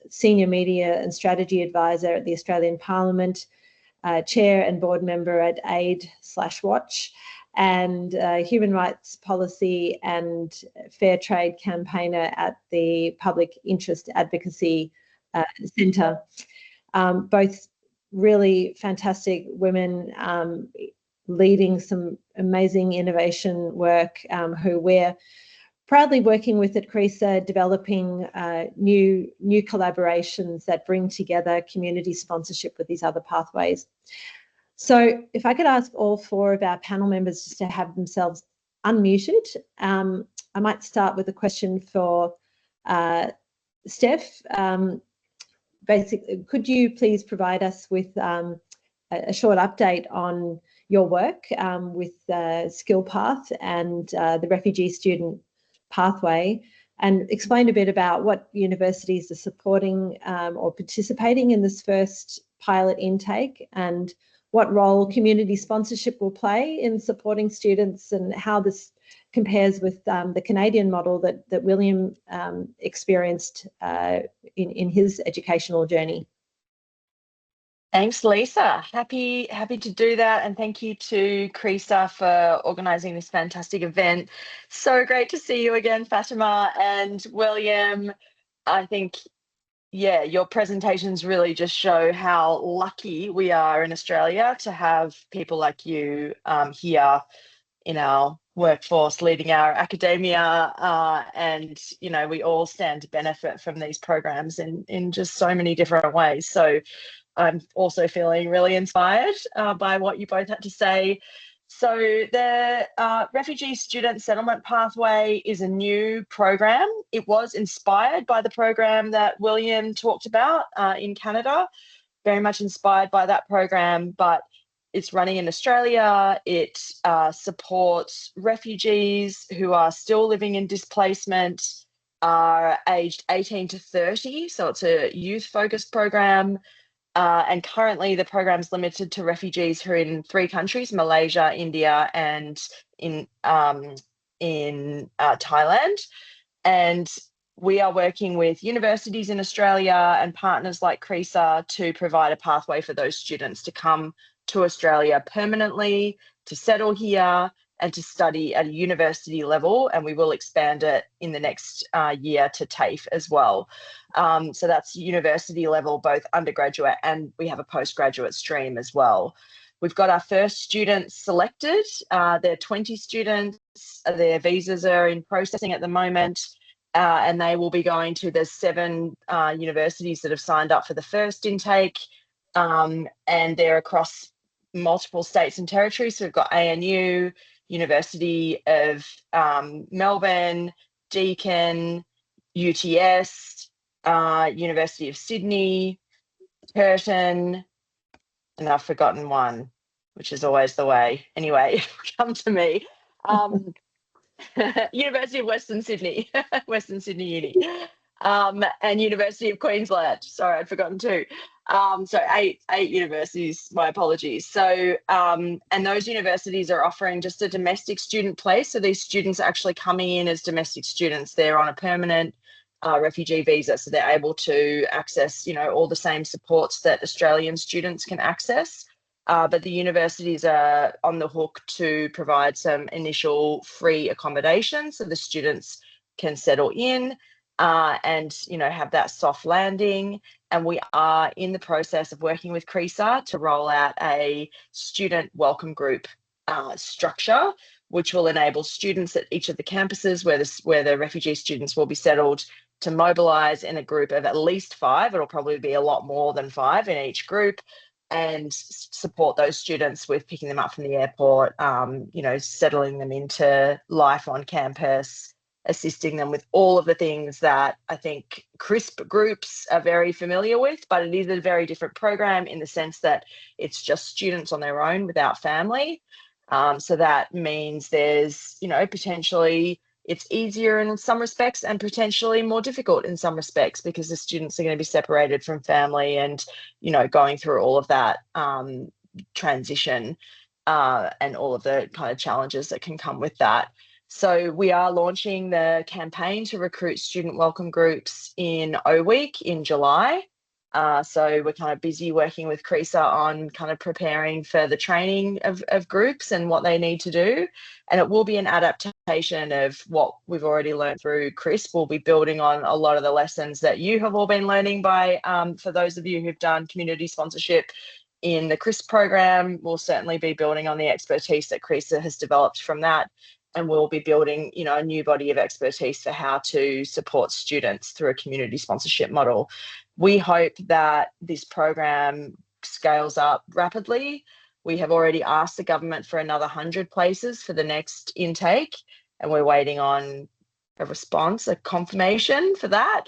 senior media and strategy advisor at the Australian Parliament, chair and board member at Aid/Watch, and human rights policy and fair trade campaigner at the Public Interest Advocacy Centre. Both really fantastic women leading some amazing innovation work, who we're proudly working with at Cresa, developing new collaborations that bring together community sponsorship with these other pathways. So if I could ask all four of our panel members just to have themselves unmuted. I might start with a question for Steph. Basically, could you please provide us with a short update on your work with Skill Path and the Refugee Student Pathway, and explain a bit about what universities are supporting or participating in this first pilot intake, and what role community sponsorship will play in supporting students, and how this compares with the Canadian model that William experienced in his educational journey. Thanks, Lisa. Happy to do that, and thank you to CRESA for organising this fantastic event. So great to see you again, Fatima and William. I think, yeah, your presentations really just show how lucky we are in Australia to have people like you here in our workforce, leading our academia, and we all stand to benefit from these programs in just so many different ways. So I'm also feeling really inspired by what you both had to say. So the Refugee Student Settlement Pathway is a new program. It was inspired by the program that William talked about in Canada, very much inspired by that program, but it's running in Australia. It supports refugees who are still living in displacement, are aged 18 to 30. So it's a youth-focused program. And currently the program's limited to refugees who are in 3 countries, Malaysia, India, and in Thailand. And we are working with universities in Australia and partners like CRESA to provide a pathway for those students to come to Australia permanently, to settle here, and to study at a university level, and we will expand it in the next year to TAFE as well. So that's university level, both undergraduate, and we have a postgraduate stream as well. We've got our first students selected. There are 20 students. Their visas are in processing at the moment, and they will be going to the 7 universities that have signed up for the first intake, and they're across multiple states and territories. So we've got ANU, University of Melbourne, Deakin, UTS, University of Sydney, Curtin, and I've forgotten one, which is always the way. Anyway, come to me. University of Western Sydney, Western Sydney Uni, and University of Queensland. Sorry, I'd forgotten 2. So 8 universities, my apologies. So, and those universities are offering just a domestic student place. So these students are actually coming in as domestic students. They're on a permanent refugee visa, so they're able to access, all the same supports that Australian students can access. But the universities are on the hook to provide some initial free accommodation so the students can settle in and, have that soft landing. And we are in the process of working with CRESA to roll out a student welcome group structure, which will enable students at each of the campuses where the refugee students will be settled to mobilise in a group of at least 5. It'll probably be a lot more than 5 in each group, and support those students with picking them up from the airport, settling them into life on campus, assisting them with all of the things that I think CRISP groups are very familiar with, but it is a very different program in the sense that it's just students on their own without family. So that means there's, potentially it's easier in some respects and potentially more difficult in some respects because the students are going to be separated from family and, going through all of that transition and all of the kind of challenges that can come with that. So we are launching the campaign to recruit student welcome groups in O Week in July. So we're kind of busy working with CRESA on kind of preparing for the training of groups and what they need to do. And it will be an adaptation of what we've already learned through CRISP. We'll be building on a lot of the lessons that you have all been learning by, for those of you who've done community sponsorship in the CRISP program, we'll certainly be building on the expertise that CRESA has developed from that. And we'll be building, a new body of expertise for how to support students through a community sponsorship model. We hope that this program scales up rapidly. We have already asked the government for another 100 places for the next intake, and we're waiting on a response, a confirmation for that.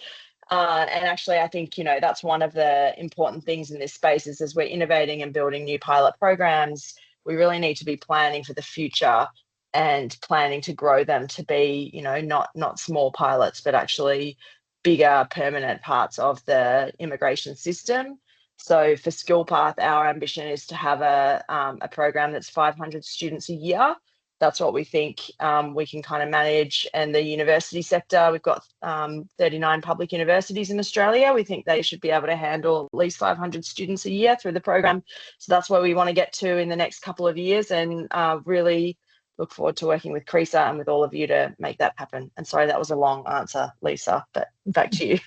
And actually, I think, that's one of the important things in this space is as we're innovating and building new pilot programs, we really need to be planning for the future and planning to grow them to be, not small pilots, but actually bigger permanent parts of the immigration system. So for Skill Path, our ambition is to have a program that's 500 students a year that's what we think we can kind of manage. And the university sector, we've got 39 public universities in Australia. We think they should be able to handle at least 500 students a year through the program. So that's where we want to get to in the next couple of years, and really look forward to working with CRESA and with all of you to make that happen. And sorry, that was a long answer, Lisa, but back to you.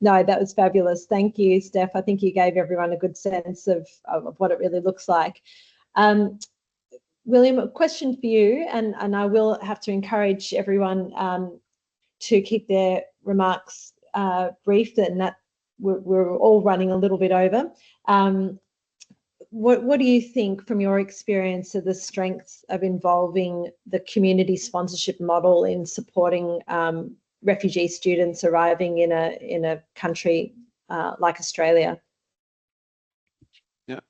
No, that was fabulous. Thank you, Steph. I think you gave everyone a good sense of what it really looks like. William, a question for you, and I will have to encourage everyone to keep their remarks brief, and that we're all running a little bit over. What do you think, from your experience, are the strengths of involving the community sponsorship model in supporting refugee students arriving in a country like Australia? Yeah,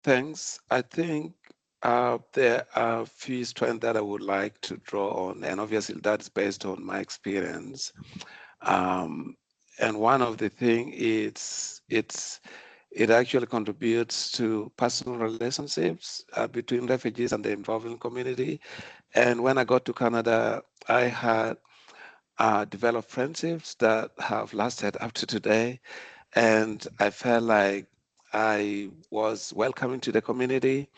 thanks. I think there are a few strengths that I would like to draw on, and obviously that's based on my experience. And one of the things is it actually contributes to personal relationships between refugees and the involving community. And when I got to Canada, I had developed friendships that have lasted up to today. And I felt like I was welcome into the community,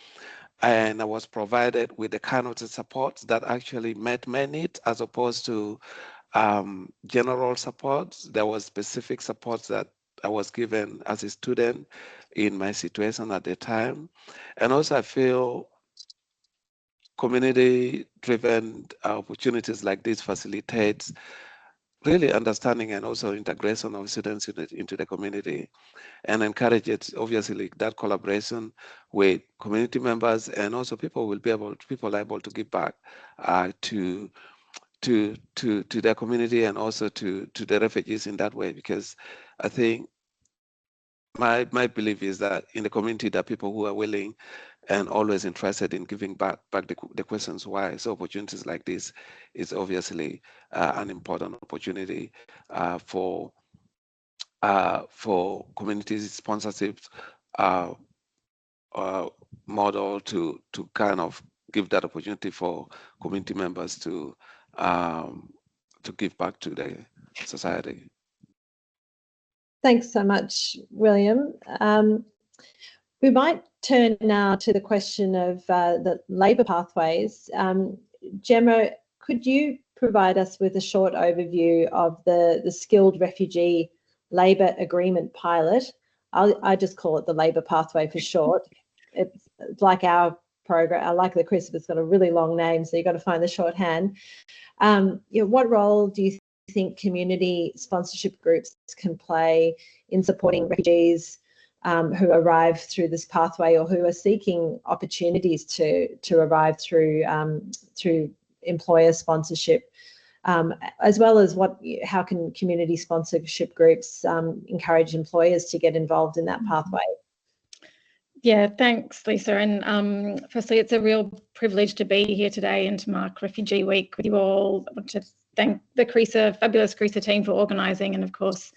and I was provided with the kind of support that actually met my needs, as opposed to general support. There was specific support that I was given as a student in my situation at the time. And also I feel community-driven opportunities like this facilitates really understanding and also integration of students into the community, and encourages obviously that collaboration with community members, and also people are able to give back to their community, and also to the refugees in that way. Because I think my belief is that in the community there are people who are willing and always interested in giving back the questions why. So opportunities like this is obviously an important opportunity for community sponsorships model to kind of give that opportunity for community members to give back to the society. Thanks so much, William. We might turn now to the question of the labour pathways. Jemma, could you provide us with a short overview of the Skilled Refugee Labour Agreement pilot? I just call it the labour pathway for short. It's like our program, I like the CRISP, it's got a really long name, so you've got to find the shorthand. What role do you think community sponsorship groups can play in supporting refugees who arrive through this pathway, or who are seeking opportunities to arrive through employer sponsorship, as well as how can community sponsorship groups encourage employers to get involved in that pathway? Yeah, thanks, Lisa. And firstly, it's a real privilege to be here today and to mark Refugee Week with you all. I want to thank the fabulous CRESA team for organising, and of course,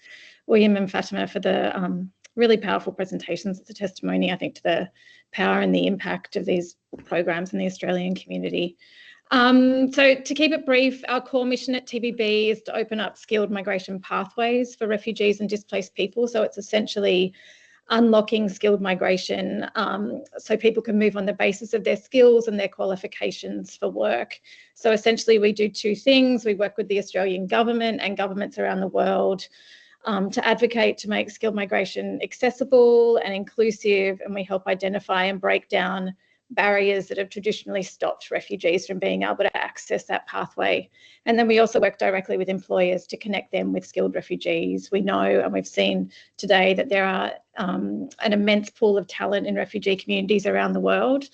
William and Fatima for the really powerful presentations. It's a testimony, I think, to the power and the impact of these programs in the Australian community. So to keep it brief, our core mission at TBB is to open up skilled migration pathways for refugees and displaced people. So it's essentially unlocking skilled migration so people can move on the basis of their skills and their qualifications for work. So essentially we do two things. We work with the Australian government and governments around the world to advocate to make skilled migration accessible and inclusive, and we help identify and break down barriers that have traditionally stopped refugees from being able to access that pathway. And then we also work directly with employers to connect them with skilled refugees. We know, and we've seen today, that there are an immense pool of talent in refugee communities around the world,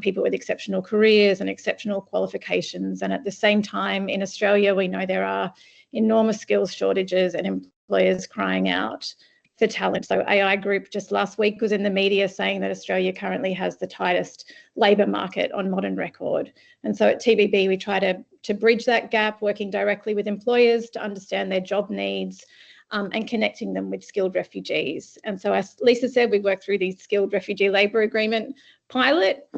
people with exceptional careers and exceptional qualifications. And at the same time, in Australia, we know there are enormous skills shortages and employers crying out for talent. So AI Group just last week was in the media saying that Australia currently has the tightest labour market on modern record. And so at TBB, we try to bridge that gap, working directly with employers to understand their job needs and connecting them with skilled refugees. And so as Lisa said, we work through the Skilled Refugee Labour Agreement pilot,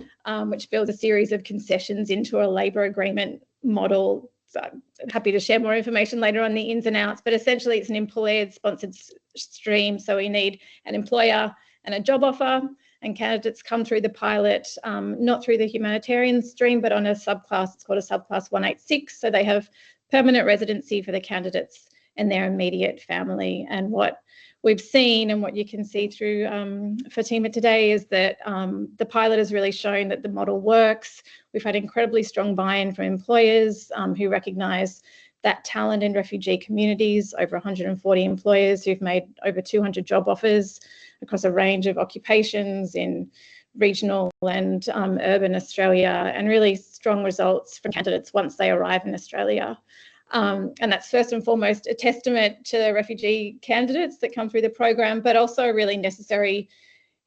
which builds a series of concessions into a labour agreement model. So I'm happy to share more information later on the ins and outs, but essentially it's an employer-sponsored stream. So we need an employer and a job offer, and candidates come through the pilot, not through the humanitarian stream, but on a subclass. It's called a subclass 186. So they have permanent residency for the candidates and their immediate family. And what we've seen and what you can see through Fatima today is that the pilot has really shown that the model works. We've had incredibly strong buy-in from employers who recognise that talent in refugee communities, over 140 employers who've made over 200 job offers across a range of occupations in regional and urban Australia, and really strong results from candidates once they arrive in Australia. And that's first and foremost a testament to the refugee candidates that come through the program, but also a really necessary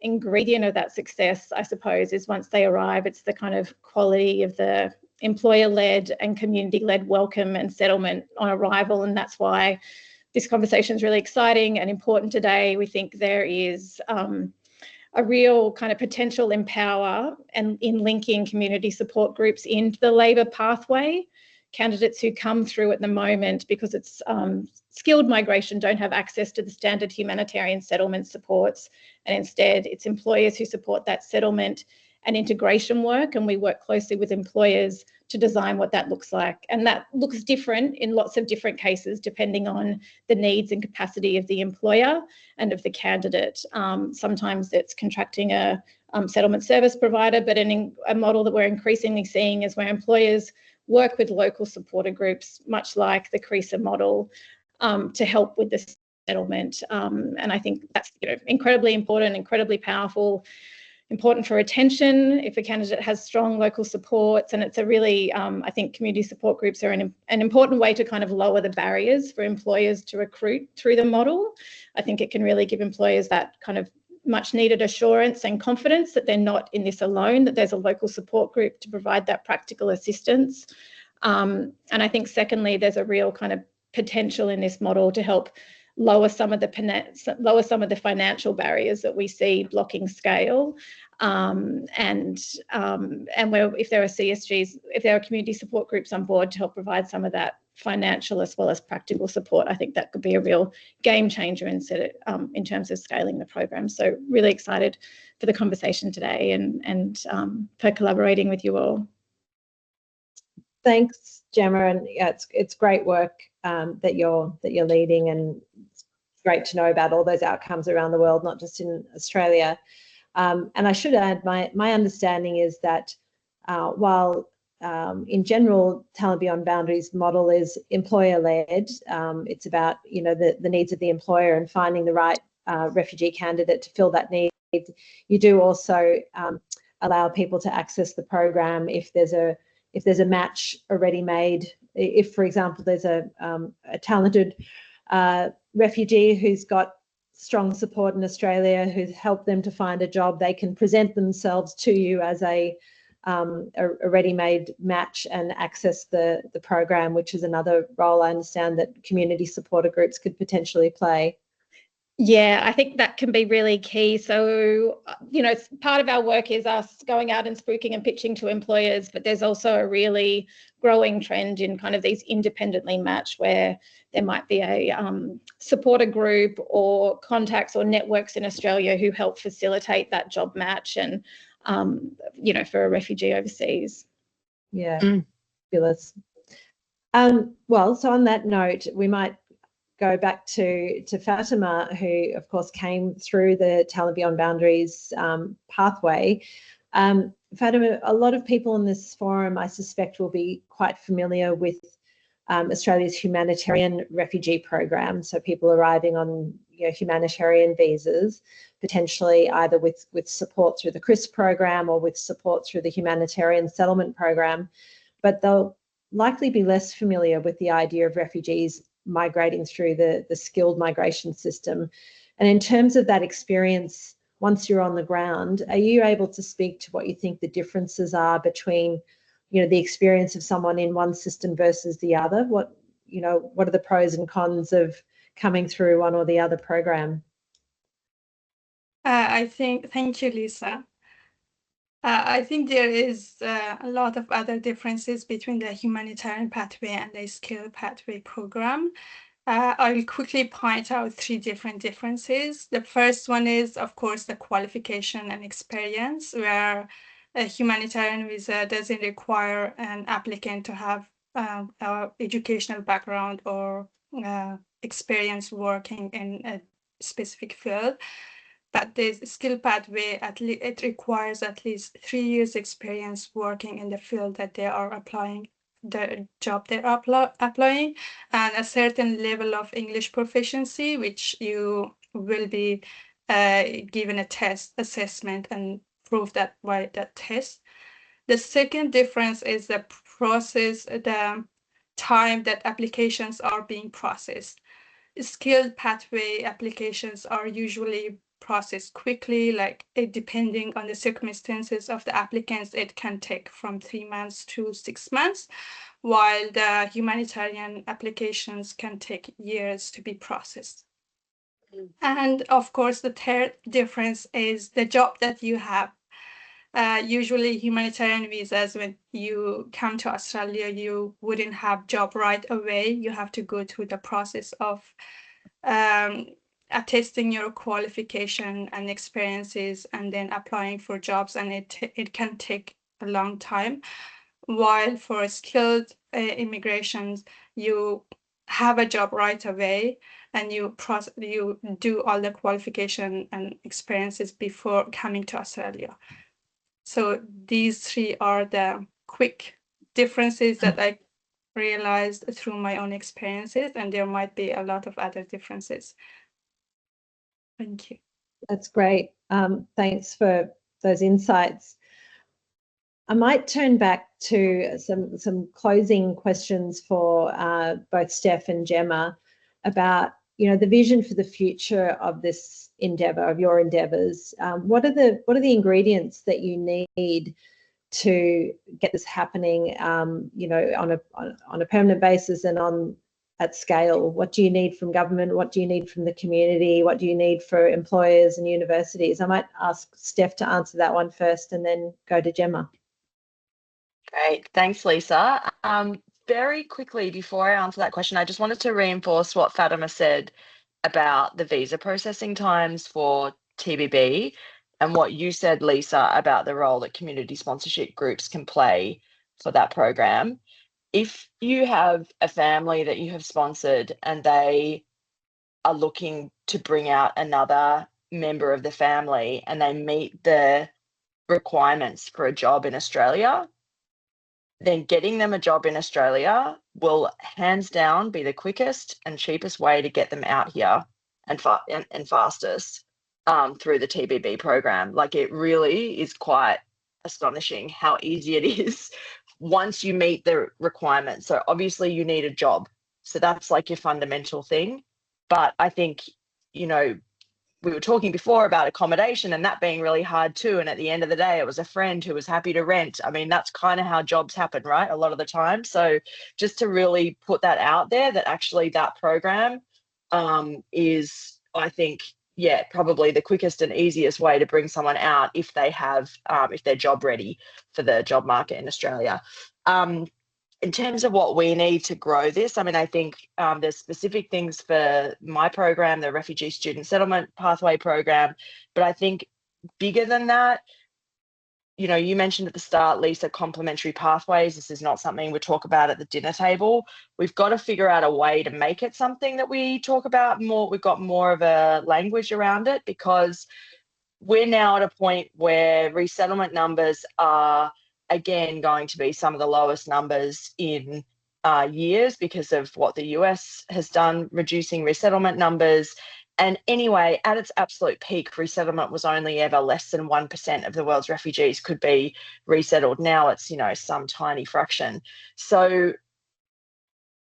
ingredient of that success, I suppose, is once they arrive, it's the kind of quality of the employer-led and community-led welcome and settlement on arrival. And that's why this conversation is really exciting and important today. We think there is a real kind of potential in power and in linking community support groups into the labour pathway. Candidates who come through at the moment, because it's skilled migration, don't have access to the standard humanitarian settlement supports, and instead it's employers who support that settlement and integration work, and we work closely with employers to design what that looks like. And that looks different in lots of different cases depending on the needs and capacity of the employer and of the candidate. Sometimes it's contracting a settlement service provider, but a model that we're increasingly seeing is where employers work with local supporter groups, much like the CRESA model, to help with the settlement. And I think that's incredibly important, incredibly powerful, important for retention if a candidate has strong local supports. And it's a really, I think community support groups are an important way to kind of lower the barriers for employers to recruit through the model. I think it can really give employers that kind of much needed assurance and confidence that they're not in this alone, that there's a local support group to provide that practical assistance. And I think secondly, there's a real kind of potential in this model to help lower some of the financial barriers that we see blocking scale. And where if there are CSGs, if there are community support groups on board to help provide some of that financial as well as practical support, I think that could be a real game changer in terms of scaling the program. So really excited for the conversation today and for collaborating with you all. Thanks, Jemma, and yeah, it's great work that you're leading, and it's great to know about all those outcomes around the world, not just in Australia. And I should add, my understanding is that while in general, Talent Beyond Boundaries model is employer-led, it's about the needs of the employer and finding the right refugee candidate to fill that need. You do also allow people to access the program if there's a match already made. If, for example, there's a talented refugee who's got strong support in Australia, who's helped them to find a job, they can present themselves to you as a ready-made match and access the program, which is another role I understand that community supporter groups could potentially play. Yeah, I think that can be really key. So, part of our work is us going out and spruiking and pitching to employers, but there's also a really growing trend in kind of these independently matched, where there might be a supporter group or contacts or networks in Australia who help facilitate that job match and, for a refugee overseas. Yeah, fabulous. Well, so on that note, we might go back to Fatima, who of course came through the Talent Beyond Boundaries pathway. Fatima, a lot of people in this forum, I suspect, will be quite familiar with Australia's humanitarian refugee program. So people arriving on humanitarian visas, potentially either with support through the CRIS program or with support through the humanitarian settlement program, but they'll likely be less familiar with the idea of refugees migrating through the skilled migration system. And in terms of that experience, once you're on the ground, are you able to speak to what you think the differences are between, the experience of someone in one system versus the other? What are the pros and cons of coming through one or the other program? Thank you, Lisa. I think there is a lot of other differences between the humanitarian pathway and the skilled pathway program. I will quickly point out 3 different differences. The first one is, of course, the qualification and experience, where a humanitarian visa doesn't require an applicant to have an educational background or experience working in a specific field. But the skill pathway, it requires at least 3 years experience working in the field that they are applying, the job they're applying, and a certain level of English proficiency, which you will be given a test assessment and prove that by that test. The second difference is the process, the time that applications are being processed. Skilled pathway applications are usually processed quickly, like depending on the circumstances of the applicants, it can take from 3 months to 6 months, while the humanitarian applications can take years to be processed. And of course, the third difference is the job that you have. Usually humanitarian visas, when you come to Australia, you wouldn't have job right away. You have to go through the process of attesting your qualification and experiences and then applying for jobs, and it can take a long time. While for skilled immigrations, you have a job right away and you do all the qualification and experiences before coming to Australia. So these 3 are the quick differences that I realized through my own experiences, and there might be a lot of other differences. Thank you. That's great. Thanks for those insights. I might turn back to some closing questions for both Steph and Jemma about, you know, the vision for the future of this endeavour, of your endeavours. What are the ingredients that you need to get this happening, you know, on a permanent basis and at scale? What do you need from government? What do you need from the community? What do you need for employers and universities? I might ask Steph to answer that one first and then go to Jemma. Great, thanks, Lisa. Very quickly, before I answer that question, I just wanted to reinforce what Fatima said about the visa processing times for TBB and what you said, Lisa, about the role that community sponsorship groups can play for that program. If you have a family that you have sponsored and they are looking to bring out another member of the family and they meet the requirements for a job in Australia, then getting them a job in Australia will hands down be the quickest and cheapest way to get them out here and fastest through the TBB program. Like, it really is quite astonishing how easy it is once you meet the requirements. So obviously you need a job. So that's like your fundamental thing. But I think, you know, we were talking before about accommodation and that being really hard too. And at the end of the day, it was a friend who was happy to rent. I mean, that's kind of how jobs happen, right? A lot of the time. So just to really put that out there, that actually that program is, I think, yeah, probably the quickest and easiest way to bring someone out if they have, if they're job ready for the job market in Australia. In terms of what we need to grow this, I mean, I think there's specific things for my program, the Refugee Student Settlement Pathway program, but I think bigger than that, you know, you mentioned at the start, Lisa, complementary pathways. This is not something we talk about at the dinner table. We've got to figure out a way to make it something that we talk about more. We've got more of a language around it because we're now at a point where resettlement numbers are, again, going to be some of the lowest numbers in years because of what the US has done, reducing resettlement numbers. And anyway, at its absolute peak, resettlement was only ever less than 1% of the world's refugees could be resettled. Now it's, you know, some tiny fraction. So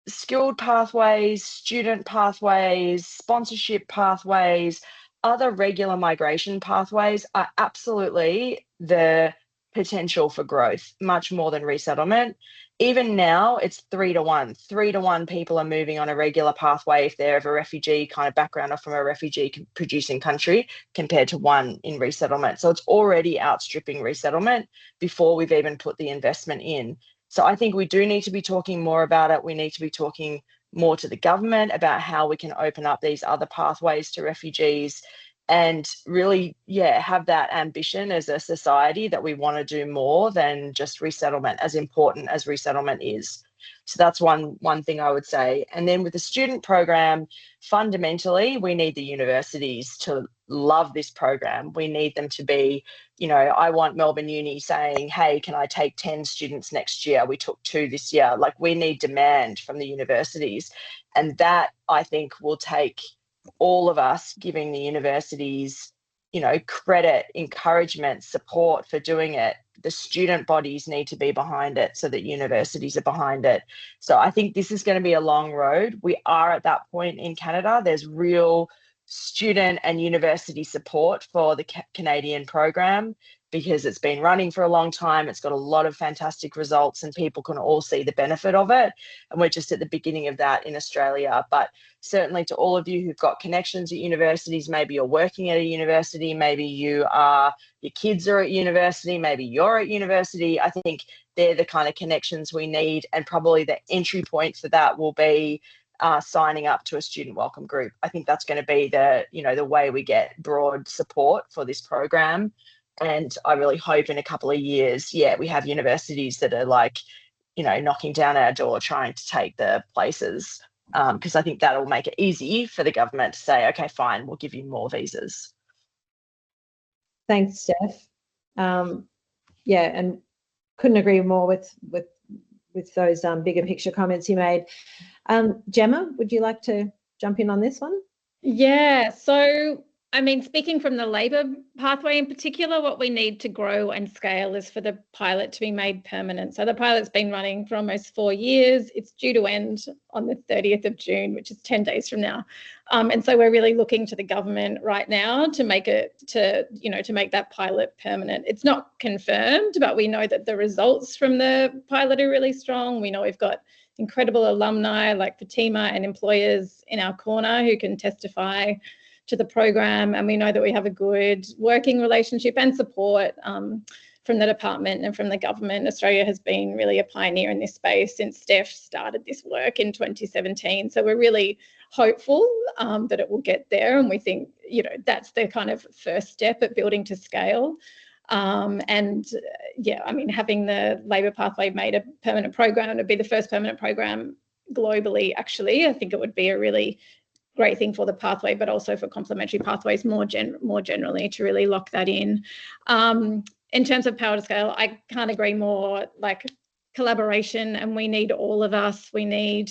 skilled pathways, student pathways, sponsorship pathways, other regular migration pathways are absolutely the potential for growth, much more than resettlement. Even now, it's 3 to 1. 3 to 1 people are moving on a regular pathway if they're of a refugee kind of background or from a refugee producing country, compared to 1 in resettlement. So it's already outstripping resettlement before we've even put the investment in. So I think we do need to be talking more about it. We need to be talking more to the government about how we can open up these other pathways to refugees, and really, have that ambition as a society that we want to do more than just resettlement, as important as resettlement is. So that's one thing I would say. And then with the student program, fundamentally, we need the universities to love this program. We need them to be, I want Melbourne Uni saying, hey, can I take 10 students next year? We took 2 this year. Like, we need demand from the universities. And that, I think, will take all of us giving the universities, credit, encouragement, support for doing it. The student bodies need to be behind it so that universities are behind it. So I think this is going to be a long road. We are at that point in Canada. There's real student and university support for the Canadian program because it's been running for a long time. It's got a lot of fantastic results and people can all see the benefit of it. And we're just at the beginning of that in Australia. But certainly to all of you who've got connections at universities, maybe you're working at a university, maybe your kids are at university, maybe you're at university, I think they're the kind of connections we need. And probably the entry point for that will be signing up to a student welcome group. I think that's going to be the way we get broad support for this program. And I really hope in a couple of years, we have universities that are knocking down our door trying to take the places, because I think that'll make it easy for the government to say, okay, fine, we'll give you more visas. Thanks, Steph. And couldn't agree more with those bigger picture comments you made. Jemma, would you like to jump in on this one? Yeah, so speaking from the Labor pathway in particular, what we need to grow and scale is for the pilot to be made permanent. So the pilot's been running for almost 4 years. It's due to end on the 30th of June, which is 10 days from now. And so we're really looking to the government right now to make that pilot permanent. It's not confirmed, but we know that the results from the pilot are really strong. We know we've got incredible alumni like Fatima and employers in our corner who can testify to the program, and we know that we have a good working relationship and support from the department and from the government. Australia has been really a pioneer in this space since Steph started this work in 2017. So we're really hopeful that it will get there, and we think that's the kind of first step at building to scale. Having the Labor pathway made a permanent program, it'd be the first permanent program globally, actually. I think it would be a really great thing for the pathway, but also for complementary pathways more generally to really lock that in. In terms of power to scale, I can't agree more. Like, collaboration, and we need all of us. We need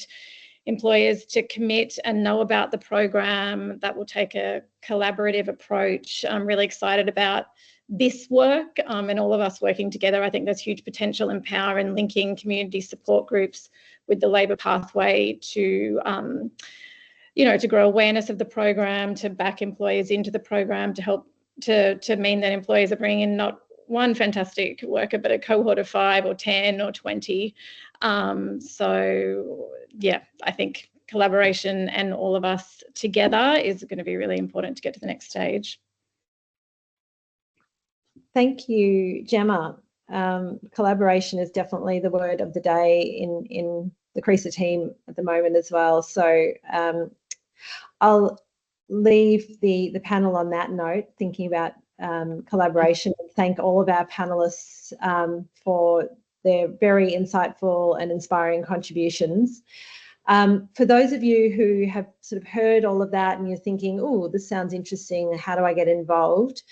employers to commit and know about the program. That will take a collaborative approach. I'm really excited about this work and all of us working together. I think there's huge potential in power in linking community support groups with the Labor pathway to grow awareness of the program, to back employers into the program, to help to mean that employers are bringing in not one fantastic worker, but a cohort of 5 or 10 or 20. I think collaboration and all of us together is going to be really important to get to the next stage. Thank you, Jemma. Collaboration is definitely the word of the day in the CRESA team at the moment as well. So I'll leave the panel on that note, thinking about collaboration, and thank all of our panelists for their very insightful and inspiring contributions. For those of you who have sort of heard all of that and you're thinking, oh, this sounds interesting, how do I get involved?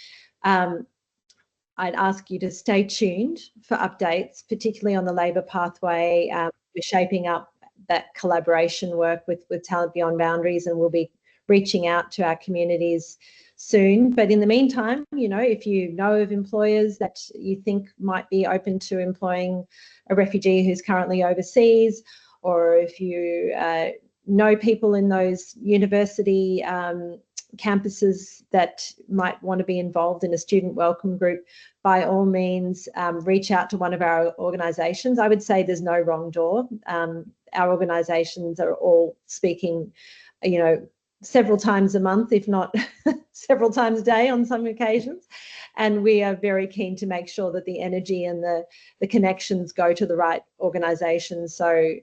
I'd ask you to stay tuned for updates, particularly on the Labor pathway. We're shaping up that collaboration work with Talent Beyond Boundaries, and we'll be reaching out to our communities soon. But in the meantime, if you know of employers that you think might be open to employing a refugee who's currently overseas, or if you know people in those university campuses that might want to be involved in a student welcome group, by all means, reach out to one of our organisations. I would say there's no wrong door. Our organisations are all speaking, several times a month, if not several times a day on some occasions. And we are very keen to make sure that the energy and the connections go to the right organisations. So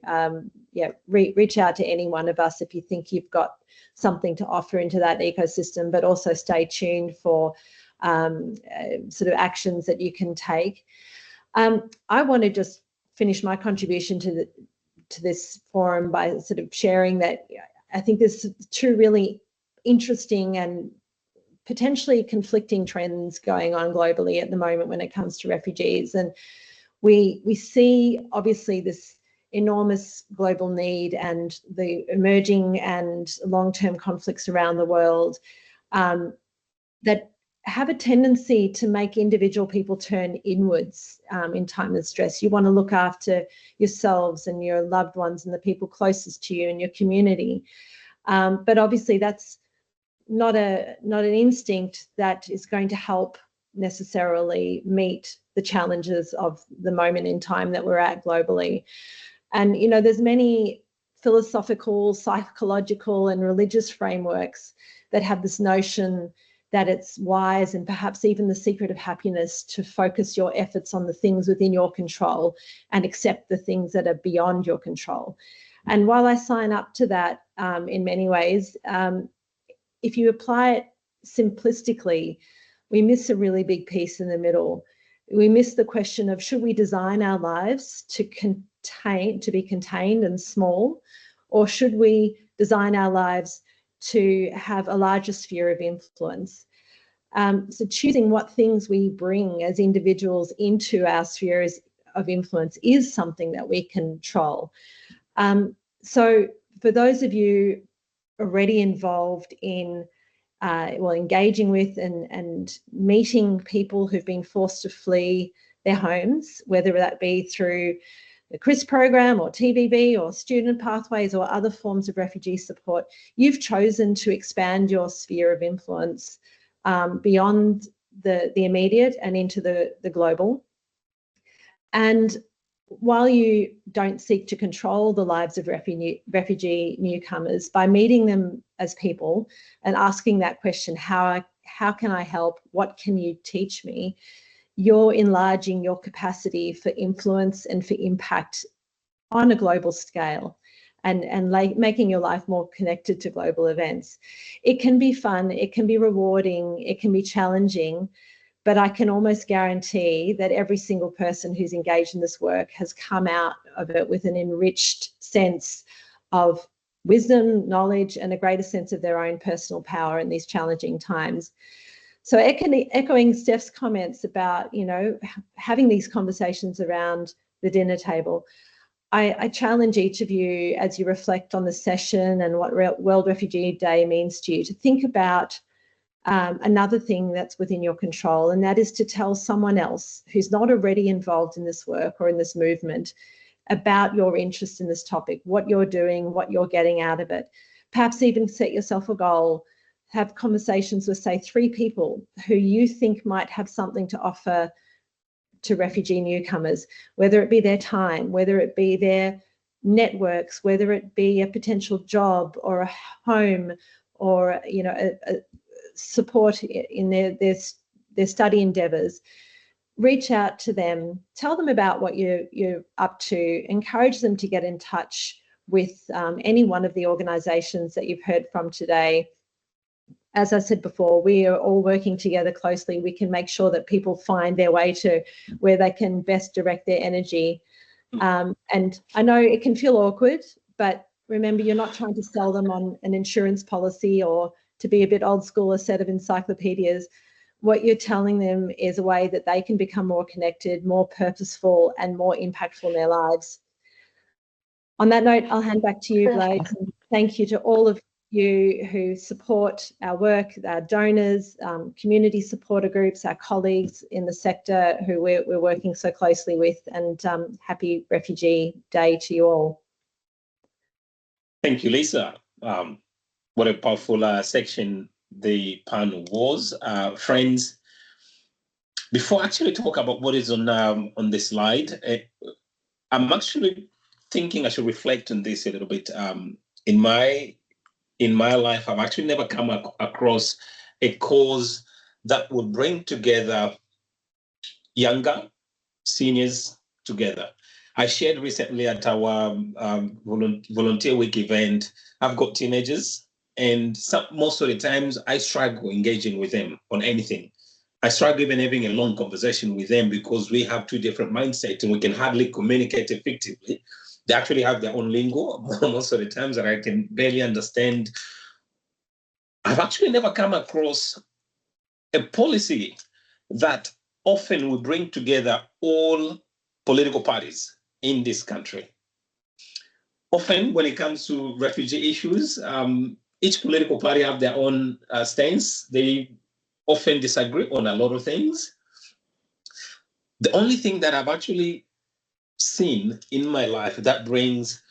reach out to any one of us if you think you've got something to offer into that ecosystem, but also stay tuned for sort of actions that you can take. I want to just finish my contribution to this forum by sort of sharing that I think there's two really interesting and potentially conflicting trends going on globally at the moment when it comes to refugees. And we see obviously this enormous global need and the emerging and long-term conflicts around the world that have a tendency to make individual people turn inwards in time of stress. You want to look after yourselves and your loved ones and the people closest to you and your community. But obviously that's not an instinct that is going to help necessarily meet the challenges of the moment in time that we're at globally. And, there's many philosophical, psychological and religious frameworks that have this notion that it's wise and perhaps even the secret of happiness to focus your efforts on the things within your control and accept the things that are beyond your control. And while I sign up to that in many ways, if you apply it simplistically, we miss a really big piece in the middle. We miss the question of, should we design our lives to be contained and small, or should we design our lives to have a larger sphere of influence? So choosing what things we bring as individuals into our spheres of influence is something that we control. So for those of you already involved in engaging with and meeting people who've been forced to flee their homes, whether that be through the CRIS program or TVB or student pathways or other forms of refugee support, you've chosen to expand your sphere of influence beyond the immediate and into the global. And while you don't seek to control the lives of refugee newcomers, by meeting them as people and asking that question, how can I help? What can you teach me? You're enlarging your capacity for influence and for impact on a global scale and making your life more connected to global events. It can be fun, it can be rewarding, it can be challenging, but I can almost guarantee that every single person who's engaged in this work has come out of it with an enriched sense of wisdom, knowledge, and a greater sense of their own personal power in these challenging times. So echoing Steph's comments about, having these conversations around the dinner table, I challenge each of you as you reflect on the session and what World Refugee Day means to you to think about another thing that's within your control, and that is to tell someone else who's not already involved in this work or in this movement about your interest in this topic, what you're doing, what you're getting out of it. Perhaps even set yourself a goal. Have conversations with, say, 3 people who you think might have something to offer to refugee newcomers, whether it be their time, whether it be their networks, whether it be a potential job or a home or, a support in their study endeavours. Reach out to them, tell them about what you're up to, encourage them to get in touch with any one of the organisations that you've heard from today. As I said before, we are all working together closely. We can make sure that people find their way to where they can best direct their energy. And I know it can feel awkward, but remember, you're not trying to sell them on an insurance policy or, to be a bit old school, a set of encyclopedias. What you're telling them is a way that they can become more connected, more purposeful, and more impactful in their lives. On that note, I'll hand back to you, Blake. And thank you to all of you who support our work, our donors, community supporter groups, our colleagues in the sector who we're working so closely with, and happy Refugee Day to you all. Thank you, Lisa. What a powerful section the panel was. Friends, before I actually talk about what is on the slide, I'm actually thinking I should reflect on this a little bit. In my life, I've actually never come across a cause that would bring together younger seniors together. I shared recently at our volunteer week event, I've got teenagers, and most of the times I struggle engaging with them on anything. I struggle even having a long conversation with them because we have two different mindsets and we can hardly communicate effectively. They actually have their own lingo most of the times that I can barely understand. I've actually never come across a policy that often will bring together all political parties in this country. Often, when it comes to refugee issues, each political party have their own stance. They often disagree on a lot of things. The only thing that I've actually seen in my life that brings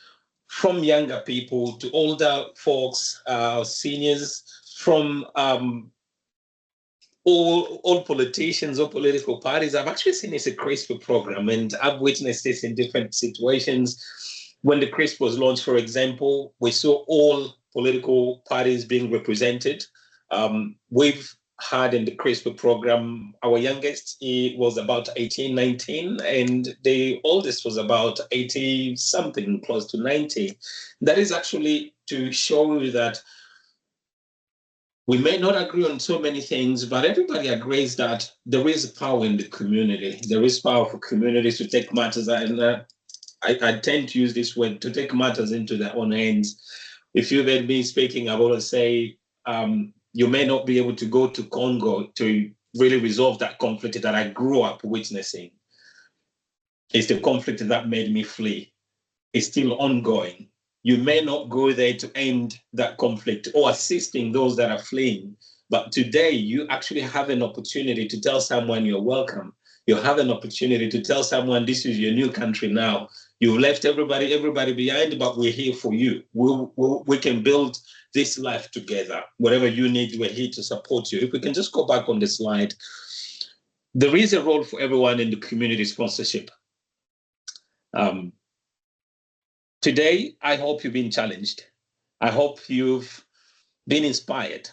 from younger people to older folks, seniors, from all politicians or political parties, I've actually seen it's a CRISPR program, and I've witnessed this in different situations. When the CRISPR was launched, for example, we saw all political parties being represented. We've had in the CRISPR program, our youngest, he was about 18, 19, and the oldest was about 80 something, close to 90. That is actually to show you that we may not agree on so many things, but everybody agrees that there is power in the community. There is power for communities to take matters, and I tend to use this word, to take matters into their own hands. If you've heard me speaking, I always say, you may not be able to go to Congo to really resolve that conflict that I grew up witnessing. It's the conflict that made me flee. It's still ongoing. You may not go there to end that conflict or assisting those that are fleeing, but today you actually have an opportunity to tell someone you're welcome. You have an opportunity to tell someone this is your new country now. You've left everybody behind, but we're here for you. We can build this life together. Whatever you need, we're here to support you. If we can just go back on the slide. There is a role for everyone in the community sponsorship. Today, I hope you've been challenged. I hope you've been inspired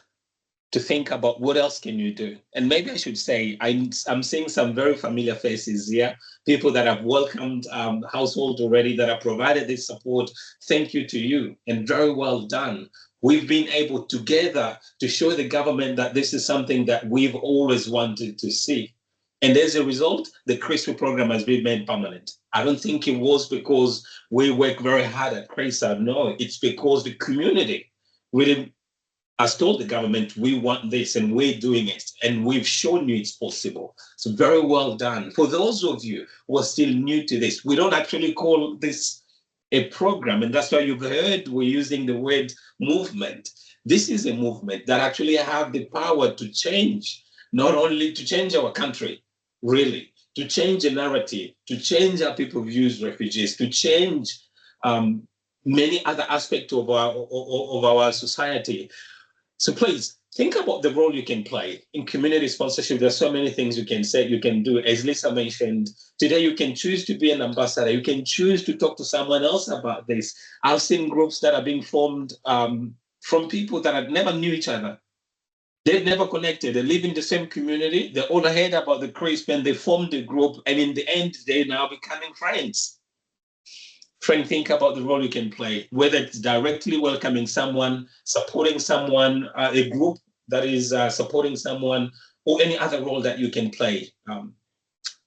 to think about what else can you do. And maybe I should say, I'm seeing some very familiar faces here, people that have welcomed household already, that have provided this support. Thank you to you, and very well done. We've been able together to show the government that this is something that we've always wanted to see. And as a result, the CRISPR program has been made permanent. I don't think it was because we work very hard at CRISPR. No, it's because the community really has told the government, we want this and we're doing it. And we've shown you it's possible. So very well done. For those of you who are still new to this, we don't actually call this a program. And that's why you've heard we're using the word movement. This is a movement that actually have the power to change, not only to change our country, really, to change a narrative, to change how people view refugees, to change many other aspects of our society. So please think about the role you can play in community sponsorship. There's so many things you can say, you can do. As Lisa mentioned, today you can choose to be an ambassador. You can choose to talk to someone else about this. I've seen groups that are being formed from people that have never knew each other. They've never connected. They live in the same community. They all heard about the CRISP and they formed a group. And in the end, they're now becoming friends. Friend, think about the role you can play, whether it's directly welcoming someone, supporting someone, a group that is supporting someone, or any other role that you can play.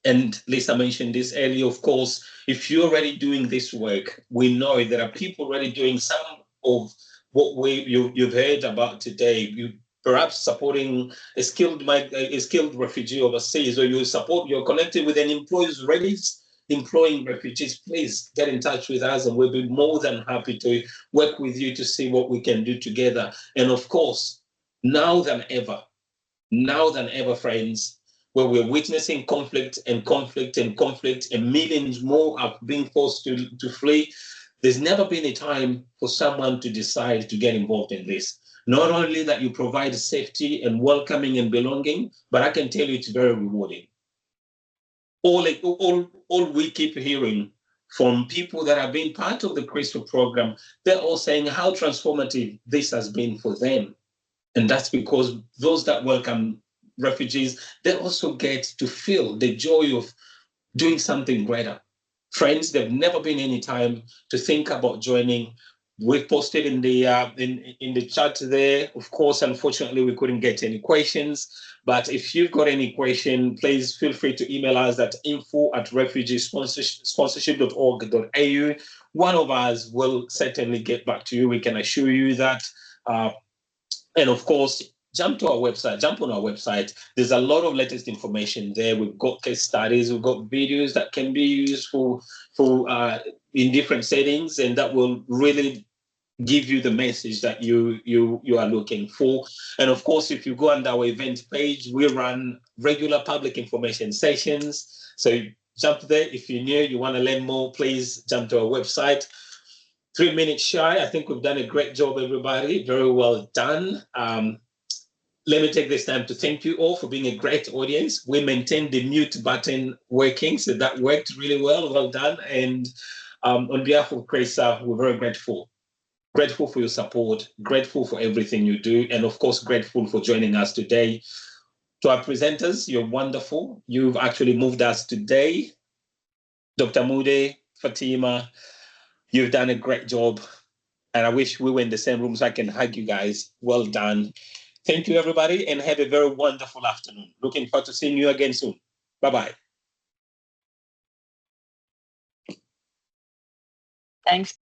And Lisa mentioned this earlier, of course, if you're already doing this work, we know there are people already doing some of what you've heard about today. You perhaps supporting a skilled refugee overseas, or you're connected with an employer who's ready employing refugees. Please get in touch with us and we'll be more than happy to work with you to see what we can do together. And of course, now than ever, friends, where we're witnessing conflict and millions more are being forced to flee, there's never been a time for someone to decide to get involved in this. Not only that you provide safety and welcoming and belonging, but I can tell you it's very rewarding. All we keep hearing from people that have been part of the CRISPR program, they're all saying how transformative this has been for them. And that's because those that welcome refugees, they also get to feel the joy of doing something greater. Friends, they've never been any time to think about joining. We've posted in the chat there. Of course, unfortunately, we couldn't get any questions. But if you've got any question, please feel free to email us at info@refugeesponsorship.org.au. One of us will certainly get back to you. We can assure you that. And of course, jump on our website. There's a lot of latest information there. We've got case studies, we've got videos that can be used for in different settings, and that will really give you the message that you are looking for. And of course, if you go on our event page, we run regular public information sessions. So jump there. If you're new, you want to learn more, please jump to our website. 3 minutes shy. I think we've done a great job, everybody. Very well done. Let me take this time to thank you all for being a great audience. We maintained the mute button working, so that worked really well. Well done. And on behalf of CRISPR, we're very grateful. Grateful for your support, grateful for everything you do, and of course, grateful for joining us today. To our presenters, you're wonderful. You've actually moved us today. Dr. Mude, Fatima, you've done a great job. And I wish we were in the same room so I can hug you guys. Well done. Thank you, everybody, and have a very wonderful afternoon. Looking forward to seeing you again soon. Bye-bye. Thanks.